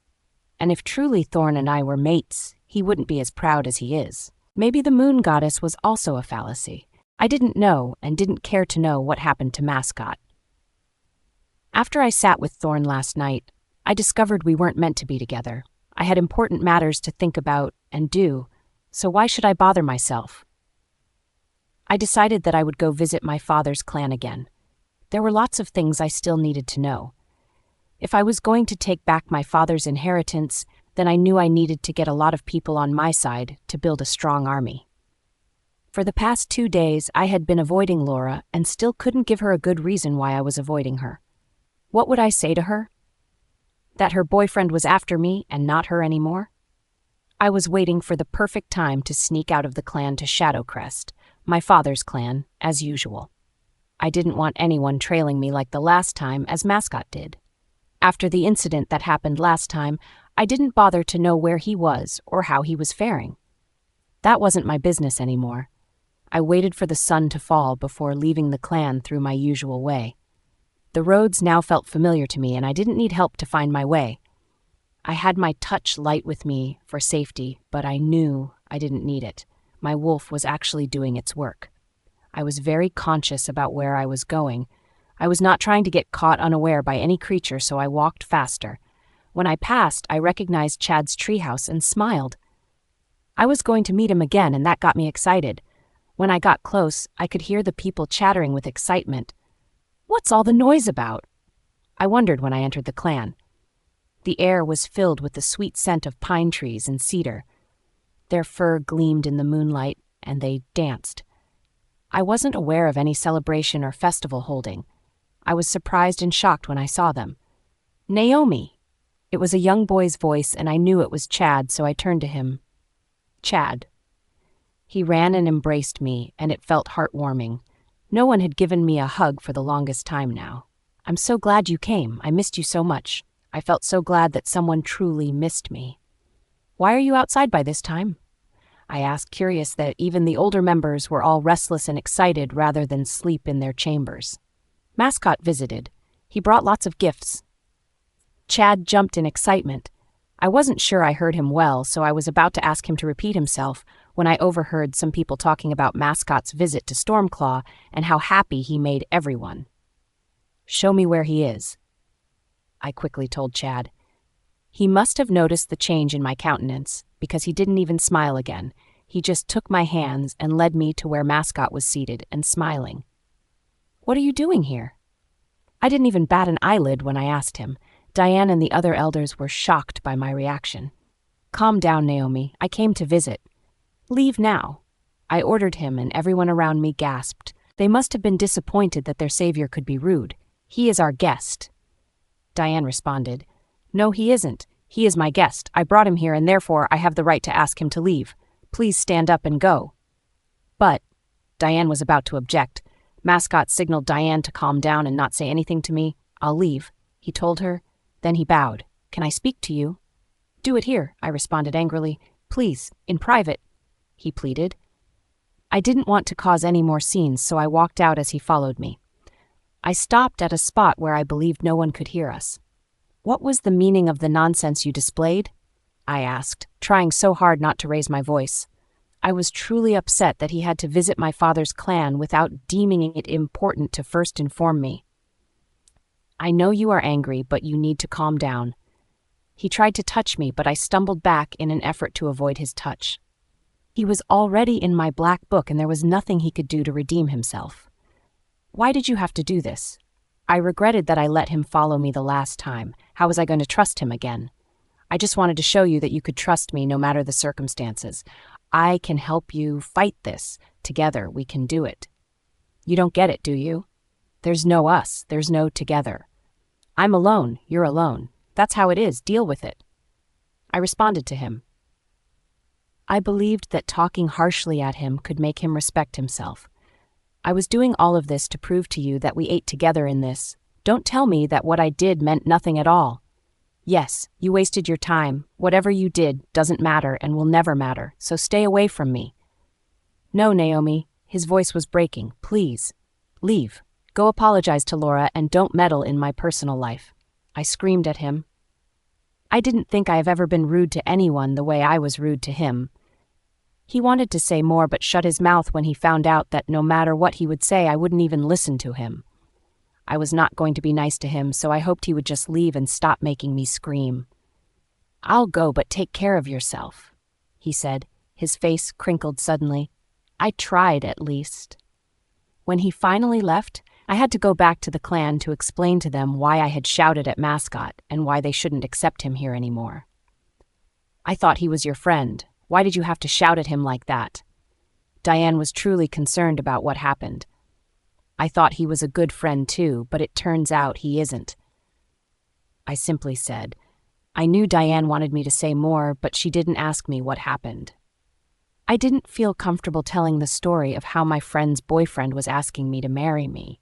[SPEAKER 1] And if truly Thorne and I were mates, he wouldn't be as proud as he is. Maybe the moon goddess was also a fallacy. I didn't know and didn't care to know what happened to Mascot. After I sat with Thorne last night, I discovered we weren't meant to be together. I had important matters to think about and do, so why should I bother myself? I decided that I would go visit my father's clan again. There were lots of things I still needed to know. If I was going to take back my father's inheritance, then I knew I needed to get a lot of people on my side to build a strong army. For the past 2 days, I had been avoiding Laura and still couldn't give her a good reason why I was avoiding her. What would I say to her? That her boyfriend was after me and not her anymore? I was waiting for the perfect time to sneak out of the clan to Shadowcrest, my father's clan, as usual. I didn't want anyone trailing me like the last time, as Mascot did. After the incident that happened last time, I didn't bother to know where he was or how he was faring. That wasn't my business anymore. I waited for the sun to fall before leaving the clan through my usual way. The roads now felt familiar to me, and I didn't need help to find my way. I had my touch light with me for safety, but I knew I didn't need it. My wolf was actually doing its work. I was very conscious about where I was going. I was not trying to get caught unaware by any creature, so I walked faster. When I passed, I recognized Chad's treehouse and smiled. I was going to meet him again, and that got me excited. When I got close, I could hear the people chattering with excitement. What's all the noise about? I wondered when I entered the clan. The air was filled with the sweet scent of pine trees and cedar. Their fur gleamed in the moonlight, and they danced. I wasn't aware of any celebration or festival holding. I was surprised and shocked when I saw them. Naomi! It was a young boy's voice, and I knew it was Chad, so I turned to him. Chad. He ran and embraced me, and it felt heartwarming. No one had given me a hug for the longest time now. I'm so glad you came. I missed you so much. I felt so glad that someone truly missed me. Why are you outside by this time? I asked, curious that even the older members were all restless and excited rather than sleep in their chambers. Mascot visited. He brought lots of gifts. Chad jumped in excitement. I wasn't sure I heard him well, so I was about to ask him to repeat himself when I overheard some people talking about Mascot's visit to Stormclaw and how happy he made everyone. Show me where he is, I quickly told Chad. He must have noticed the change in my countenance, because he didn't even smile again. He just took my hands and led me to where Mascot was seated and smiling. What are you doing here? I didn't even bat an eyelid when I asked him. Diane and the other elders were shocked by my reaction. Calm down, Naomi. I came to visit. Leave now. I ordered him, and everyone around me gasped. They must have been disappointed that their savior could be rude. He is our guest. Diane responded. No, he isn't. He is my guest. I brought him here, and therefore I have the right to ask him to leave. Please stand up and go. But, Diane was about to object. Mascot signaled Diane to calm down and not say anything to me. I'll leave, he told her. Then he bowed. Can I speak to you? Do it here, I responded angrily. Please, in private, he pleaded. I didn't want to cause any more scenes, so I walked out as he followed me. I stopped at a spot where I believed no one could hear us. What was the meaning of the nonsense you displayed? I asked, trying so hard not to raise my voice. I was truly upset that he had to visit my father's clan without deeming it important to first inform me. I know you are angry, but you need to calm down. He tried to touch me, but I stumbled back in an effort to avoid his touch. He was already in my black book, and there was nothing he could do to redeem himself. Why did you have to do this? I regretted that I let him follow me the last time. How was I going to trust him again? I just wanted to show you that you could trust me no matter the circumstances. I can help you fight this. Together, we can do it. You don't get it, do you? There's no us. There's no together. I'm alone. You're alone. That's how it is. Deal with it. I responded to him. I believed that talking harshly at him could make him respect himself. I was doing all of this to prove to you that we ate together in this. Don't tell me that what I did meant nothing at all. Yes, you wasted your time. Whatever you did doesn't matter and will never matter, so stay away from me. No, Naomi. His voice was breaking. Please. Leave. Go apologize to Laura and don't meddle in my personal life. I screamed at him. I didn't think I have ever been rude to anyone the way I was rude to him. He wanted to say more but shut his mouth when he found out that no matter what he would say, I wouldn't even listen to him. I was not going to be nice to him, so I hoped he would just leave and stop making me scream. I'll go, but take care of yourself, he said, his face crinkled suddenly. I tried, at least. When he finally left, I had to go back to the clan to explain to them why I had shouted at Mascot and why they shouldn't accept him here anymore. I thought he was your friend. Why did you have to shout at him like that? Diane was truly concerned about what happened. I thought he was a good friend too, but it turns out he isn't. I simply said. I knew Diane wanted me to say more, but she didn't ask me what happened. I didn't feel comfortable telling the story of how my friend's boyfriend was asking me to marry me.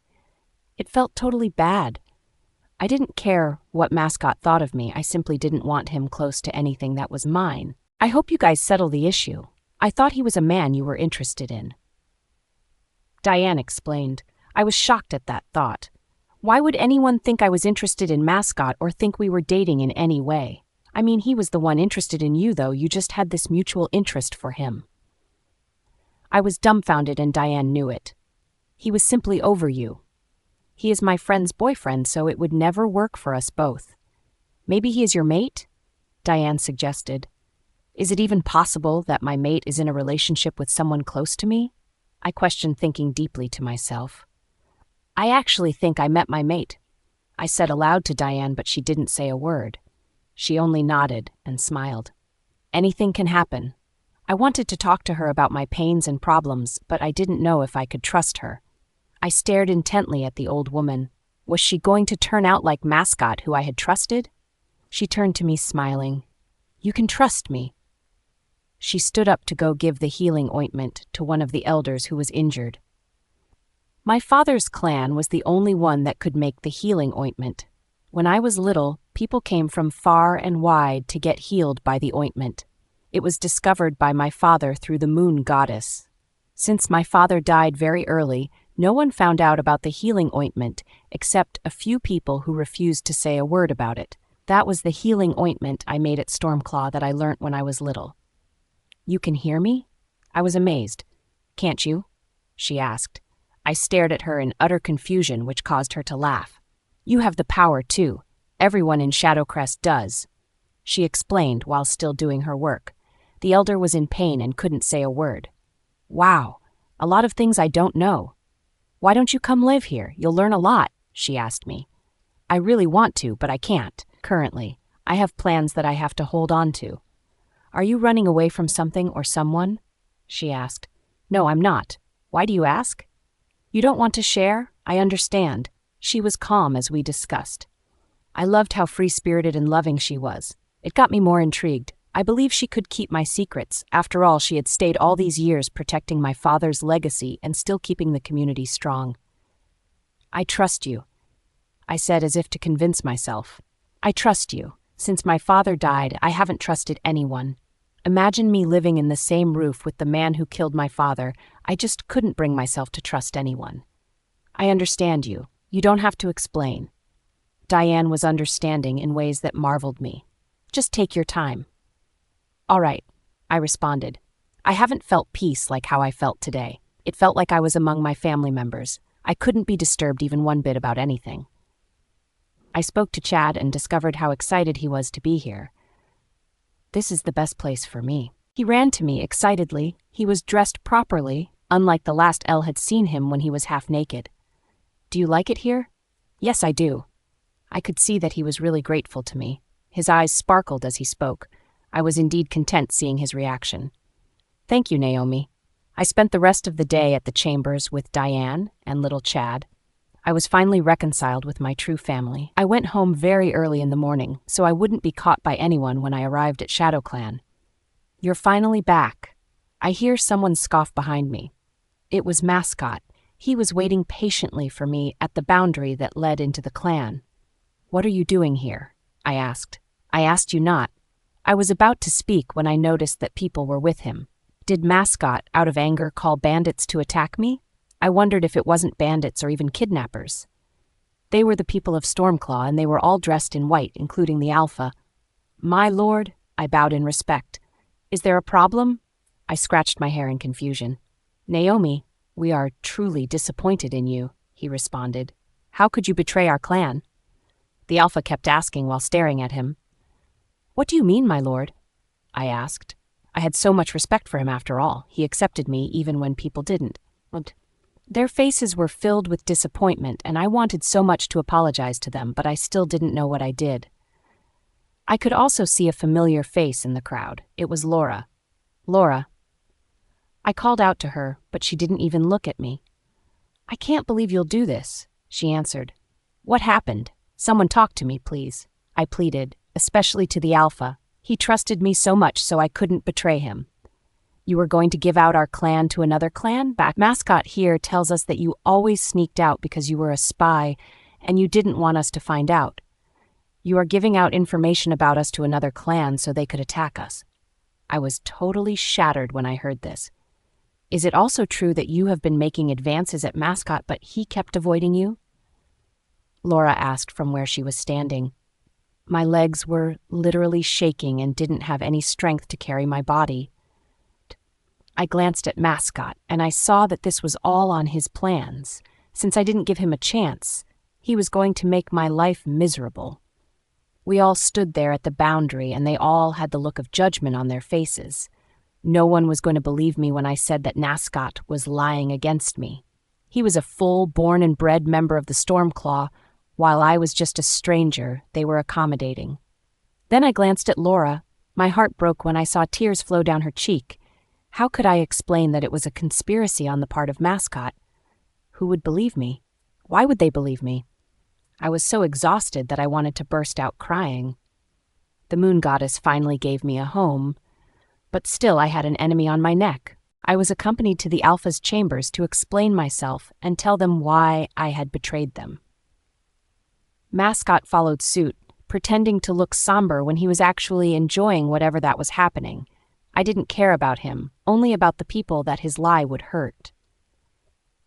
[SPEAKER 1] It felt totally bad. I didn't care what Mascot thought of me. I simply didn't want him close to anything that was mine. I hope you guys settle the issue. I thought he was a man you were interested in. Diane explained. I was shocked at that thought. Why would anyone think I was interested in Mascot or think we were dating in any way? I mean, he was the one interested in you, though. You just had this mutual interest for him. I was dumbfounded, and Diane knew it. He was simply over you. He is my friend's boyfriend, so it would never work for us both. Maybe he is your mate? Diane suggested. Is it even possible that my mate is in a relationship with someone close to me? I questioned, thinking deeply to myself. I actually think I met my mate. I said aloud to Diane, but she didn't say a word. She only nodded and smiled. Anything can happen. I wanted to talk to her about my pains and problems, but I didn't know if I could trust her. I stared intently at the old woman. Was she going to turn out like Mascot, who I had trusted? She turned to me, smiling. You can trust me. She stood up to go give the healing ointment to one of the elders who was injured. My father's clan was the only one that could make the healing ointment. When I was little, people came from far and wide to get healed by the ointment. It was discovered by my father through the moon goddess. Since my father died very early, no one found out about the healing ointment except a few people who refused to say a word about it. That was the healing ointment I made at Stormclaw that I learnt when I was little. You can hear me? I was amazed. Can't you? She asked. I stared at her in utter confusion, which caused her to laugh. You have the power, too. Everyone in Shadowcrest does. She explained while still doing her work. The elder was in pain and couldn't say a word. Wow, a lot of things I don't know. Why don't you come live here? You'll learn a lot, she asked me. I really want to, but I can't, currently. I have plans that I have to hold on to. Are you running away from something or someone? She asked. No, I'm not. Why do you ask? You don't want to share? I understand. She was calm as we discussed. I loved how free-spirited and loving she was. It got me more intrigued. I believe she could keep my secrets. After all, she had stayed all these years protecting my father's legacy and still keeping the community strong. I trust you, I said as if to convince myself. I trust you. Since my father died, I haven't trusted anyone. Imagine me living in the same roof with the man who killed my father. I just couldn't bring myself to trust anyone. I understand you. You don't have to explain. Diane was understanding in ways that marveled me. Just take your time. All right, I responded. I haven't felt peace like how I felt today. It felt like I was among my family members. I couldn't be disturbed even one bit about anything. I spoke to Chad and discovered how excited he was to be here. This is the best place for me. He ran to me excitedly. He was dressed properly, unlike the last Elle had seen him when he was half naked. Do you like it here? Yes, I do. I could see that he was really grateful to me. His eyes sparkled as he spoke. I was indeed content seeing his reaction. Thank you, Naomi. I spent the rest of the day at the chambers with Diane and little Chad. I was finally reconciled with my true family. I went home very early in the morning, so I wouldn't be caught by anyone when I arrived at ShadowClan. You're finally back. I hear someone scoff behind me. It was Mascot. He was waiting patiently for me at the boundary that led into the clan. What are you doing here? I asked. I asked you not. I was about to speak when I noticed that people were with him. Did Mascot, out of anger, call bandits to attack me? I wondered if it wasn't bandits or even kidnappers. They were the people of Stormclaw, and they were all dressed in white, including the Alpha. My lord, I bowed in respect. Is there a problem? I scratched my hair in confusion. Naomi, we are truly disappointed in you, he responded. How could you betray our clan? The Alpha kept asking while staring at him. What do you mean, my lord? I asked. I had so much respect for him after all. He accepted me even when people didn't. Their faces were filled with disappointment, and I wanted so much to apologize to them, but I still didn't know what I did. I could also see a familiar face in the crowd. It was Laura. Laura. I called out to her, but she didn't even look at me. I can't believe you'll do this, she answered. What happened? Someone talk to me, please, I pleaded, especially to the Alpha. He trusted me so much so I couldn't betray him. You were going to give out our clan to another clan? Mascot here tells us that you always sneaked out because you were a spy and you didn't want us to find out. You are giving out information about us to another clan so they could attack us. I was totally shattered when I heard this. Is it also true that you have been making advances at Mascot but he kept avoiding you? Laura asked from where she was standing. My legs were literally shaking and didn't have any strength to carry my body. I glanced at Mascot, and I saw that this was all on his plans. Since I didn't give him a chance, he was going to make my life miserable. We all stood there at the boundary, and they all had the look of judgment on their faces. No one was going to believe me when I said that Mascot was lying against me. He was a full, born and bred member of the Stormclaw, while I was just a stranger. They were accommodating. Then I glanced at Laura. My heart broke when I saw tears flow down her cheek. How could I explain that it was a conspiracy on the part of Mascot? Who would believe me? Why would they believe me? I was so exhausted that I wanted to burst out crying. The moon goddess finally gave me a home, but still I had an enemy on my neck. I was accompanied to the Alpha's chambers to explain myself and tell them why I had betrayed them. Mascot followed suit, pretending to look somber when he was actually enjoying whatever that was happening. I didn't care about him, only about the people that his lie would hurt.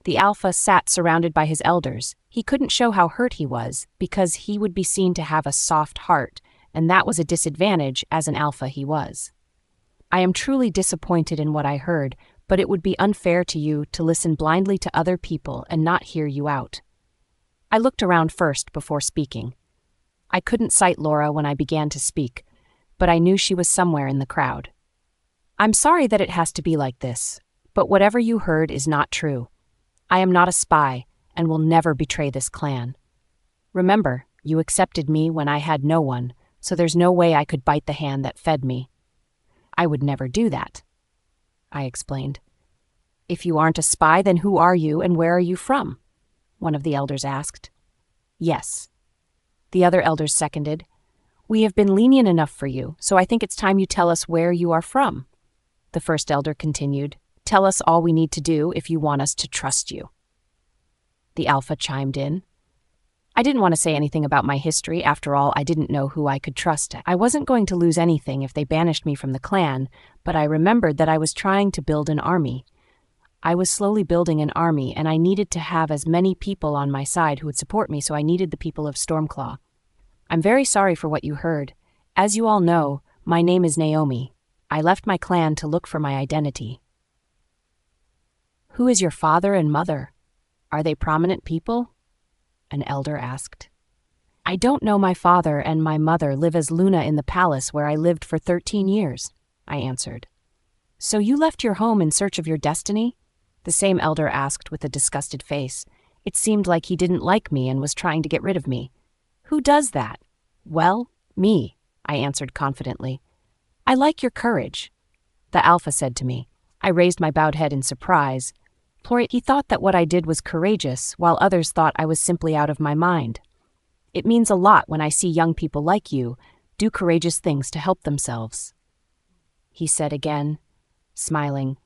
[SPEAKER 1] The Alpha sat surrounded by his elders. He couldn't show how hurt he was, because he would be seen to have a soft heart, and that was a disadvantage as an Alpha he was. I am truly disappointed in what I heard, but it would be unfair to you to listen blindly to other people and not hear you out. I looked around first before speaking. I couldn't sight Laura when I began to speak, but I knew she was somewhere in the crowd. I'm sorry that it has to be like this, but whatever you heard is not true. I am not a spy and will never betray this clan. Remember, you accepted me when I had no one, so there's no way I could bite the hand that fed me. I would never do that, I explained. If you aren't a spy, then who are you and where are you from? One of the elders asked. Yes. The other elders seconded. We have been lenient enough for you, so I think it's time you tell us where you are from. The first elder continued. Tell us all we need to do if you want us to trust you. The Alpha chimed in. I didn't want to say anything about my history. After all, I didn't know who I could trust. I wasn't going to lose anything if they banished me from the clan, but I remembered that I was trying to build an army. I was slowly building an army, and I needed to have as many people on my side who would support me, so I needed the people of Stormclaw. I'm very sorry for what you heard. As you all know, my name is Naomi. I left my clan to look for my identity. Who is your father and mother? Are they prominent people? An elder asked. I don't know. My father and my mother live as Luna in the palace where I lived for 13 years, I answered. So you left your home in search of your destiny? The same elder asked with a disgusted face. It seemed like he didn't like me and was trying to get rid of me. Who does that? Well, me, I answered confidently. I like your courage, the Alpha said to me. I raised my bowed head in surprise. He thought that what I did was courageous, while others thought I was simply out of my mind. It means a lot when I see young people like you do courageous things to help themselves. He said again, smiling.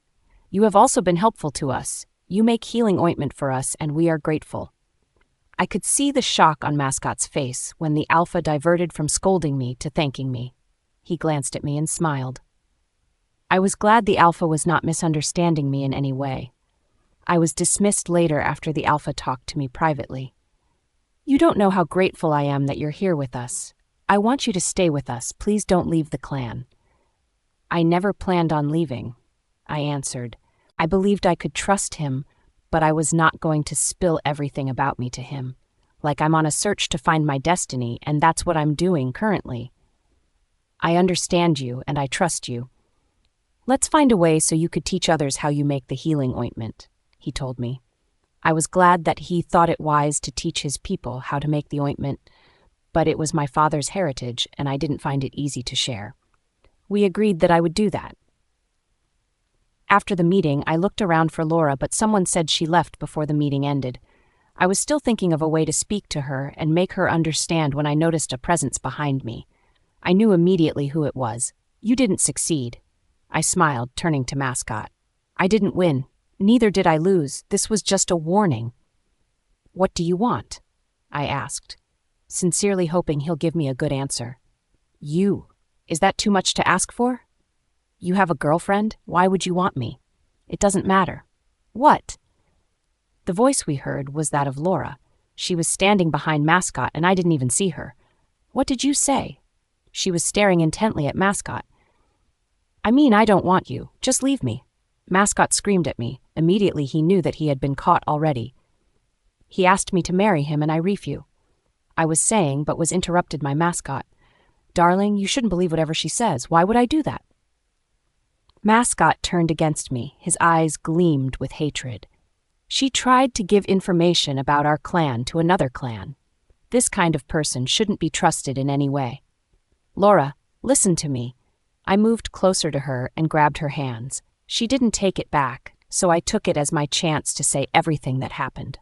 [SPEAKER 1] You have also been helpful to us. You make healing ointment for us, and we are grateful. I could see the shock on Mascot's face when the Alpha diverted from scolding me to thanking me. He glanced at me and smiled. I was glad the Alpha was not misunderstanding me in any way. I was dismissed later after the Alpha talked to me privately. You don't know how grateful I am that you're here with us. I want you to stay with us. Please don't leave the clan. I never planned on leaving, I answered. I believed I could trust him, but I was not going to spill everything about me to him. Like I'm on a search to find my destiny, and that's what I'm doing currently. I understand you, and I trust you. Let's find a way so you could teach others how you make the healing ointment, he told me. I was glad that he thought it wise to teach his people how to make the ointment, but it was my father's heritage, and I didn't find it easy to share. We agreed that I would do that. After the meeting, I looked around for Laura, but someone said she left before the meeting ended. I was still thinking of a way to speak to her and make her understand when I noticed a presence behind me. I knew immediately who it was. You didn't succeed. I smiled, turning to Mascot. I didn't win. Neither did I lose. This was just a warning. What do you want? I asked, sincerely hoping he'll give me a good answer. You. Is that too much to ask for? You have a girlfriend? Why would you want me? It doesn't matter. What? The voice we heard was that of Laura. She was standing behind Mascot, and I didn't even see her. What did you say? She was staring intently at Mascot. I mean, I don't want you. Just leave me. Mascot screamed at me. Immediately he knew that he had been caught already. He asked me to marry him, and I refused. I was saying, but was interrupted by Mascot. Darling, you shouldn't believe whatever she says. Why would I do that? Mascot turned against me. His eyes gleamed with hatred. She tried to give information about our clan to another clan. This kind of person shouldn't be trusted in any way. Laura, listen to me. I moved closer to her and grabbed her hands. She didn't take it back, so I took it as my chance to say everything that happened.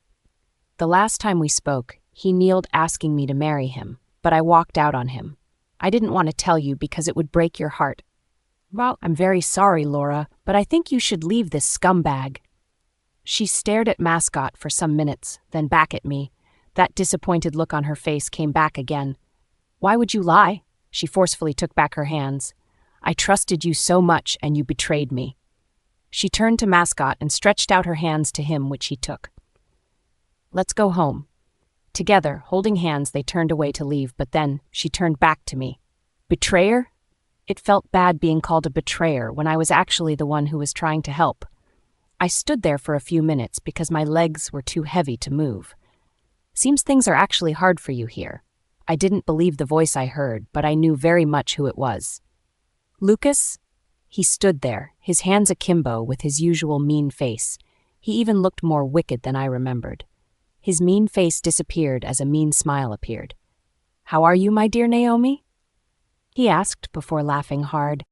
[SPEAKER 1] The last time we spoke, he kneeled asking me to marry him, but I walked out on him. I didn't want to tell you because it would break your heart. Well, I'm very sorry, Laura, but I think you should leave this scumbag. She stared at Mascot for some minutes, then back at me. That disappointed look on her face came back again. Why would you lie? She forcefully took back her hands. I trusted you so much, and you betrayed me. She turned to Mascot and stretched out her hands to him, which he took. Let's go home. Together, holding hands, they turned away to leave, but then she turned back to me. Betrayer? It felt bad being called a betrayer when I was actually the one who was trying to help. I stood there for a few minutes because my legs were too heavy to move. Seems things are actually hard for you here. I didn't believe the voice I heard, but I knew very much who it was. Lucas? He stood there, his hands akimbo with his usual mean face. He even looked more wicked than I remembered. His mean face disappeared as a mean smile appeared. How are you, my dear Naomi? He asked before laughing hard.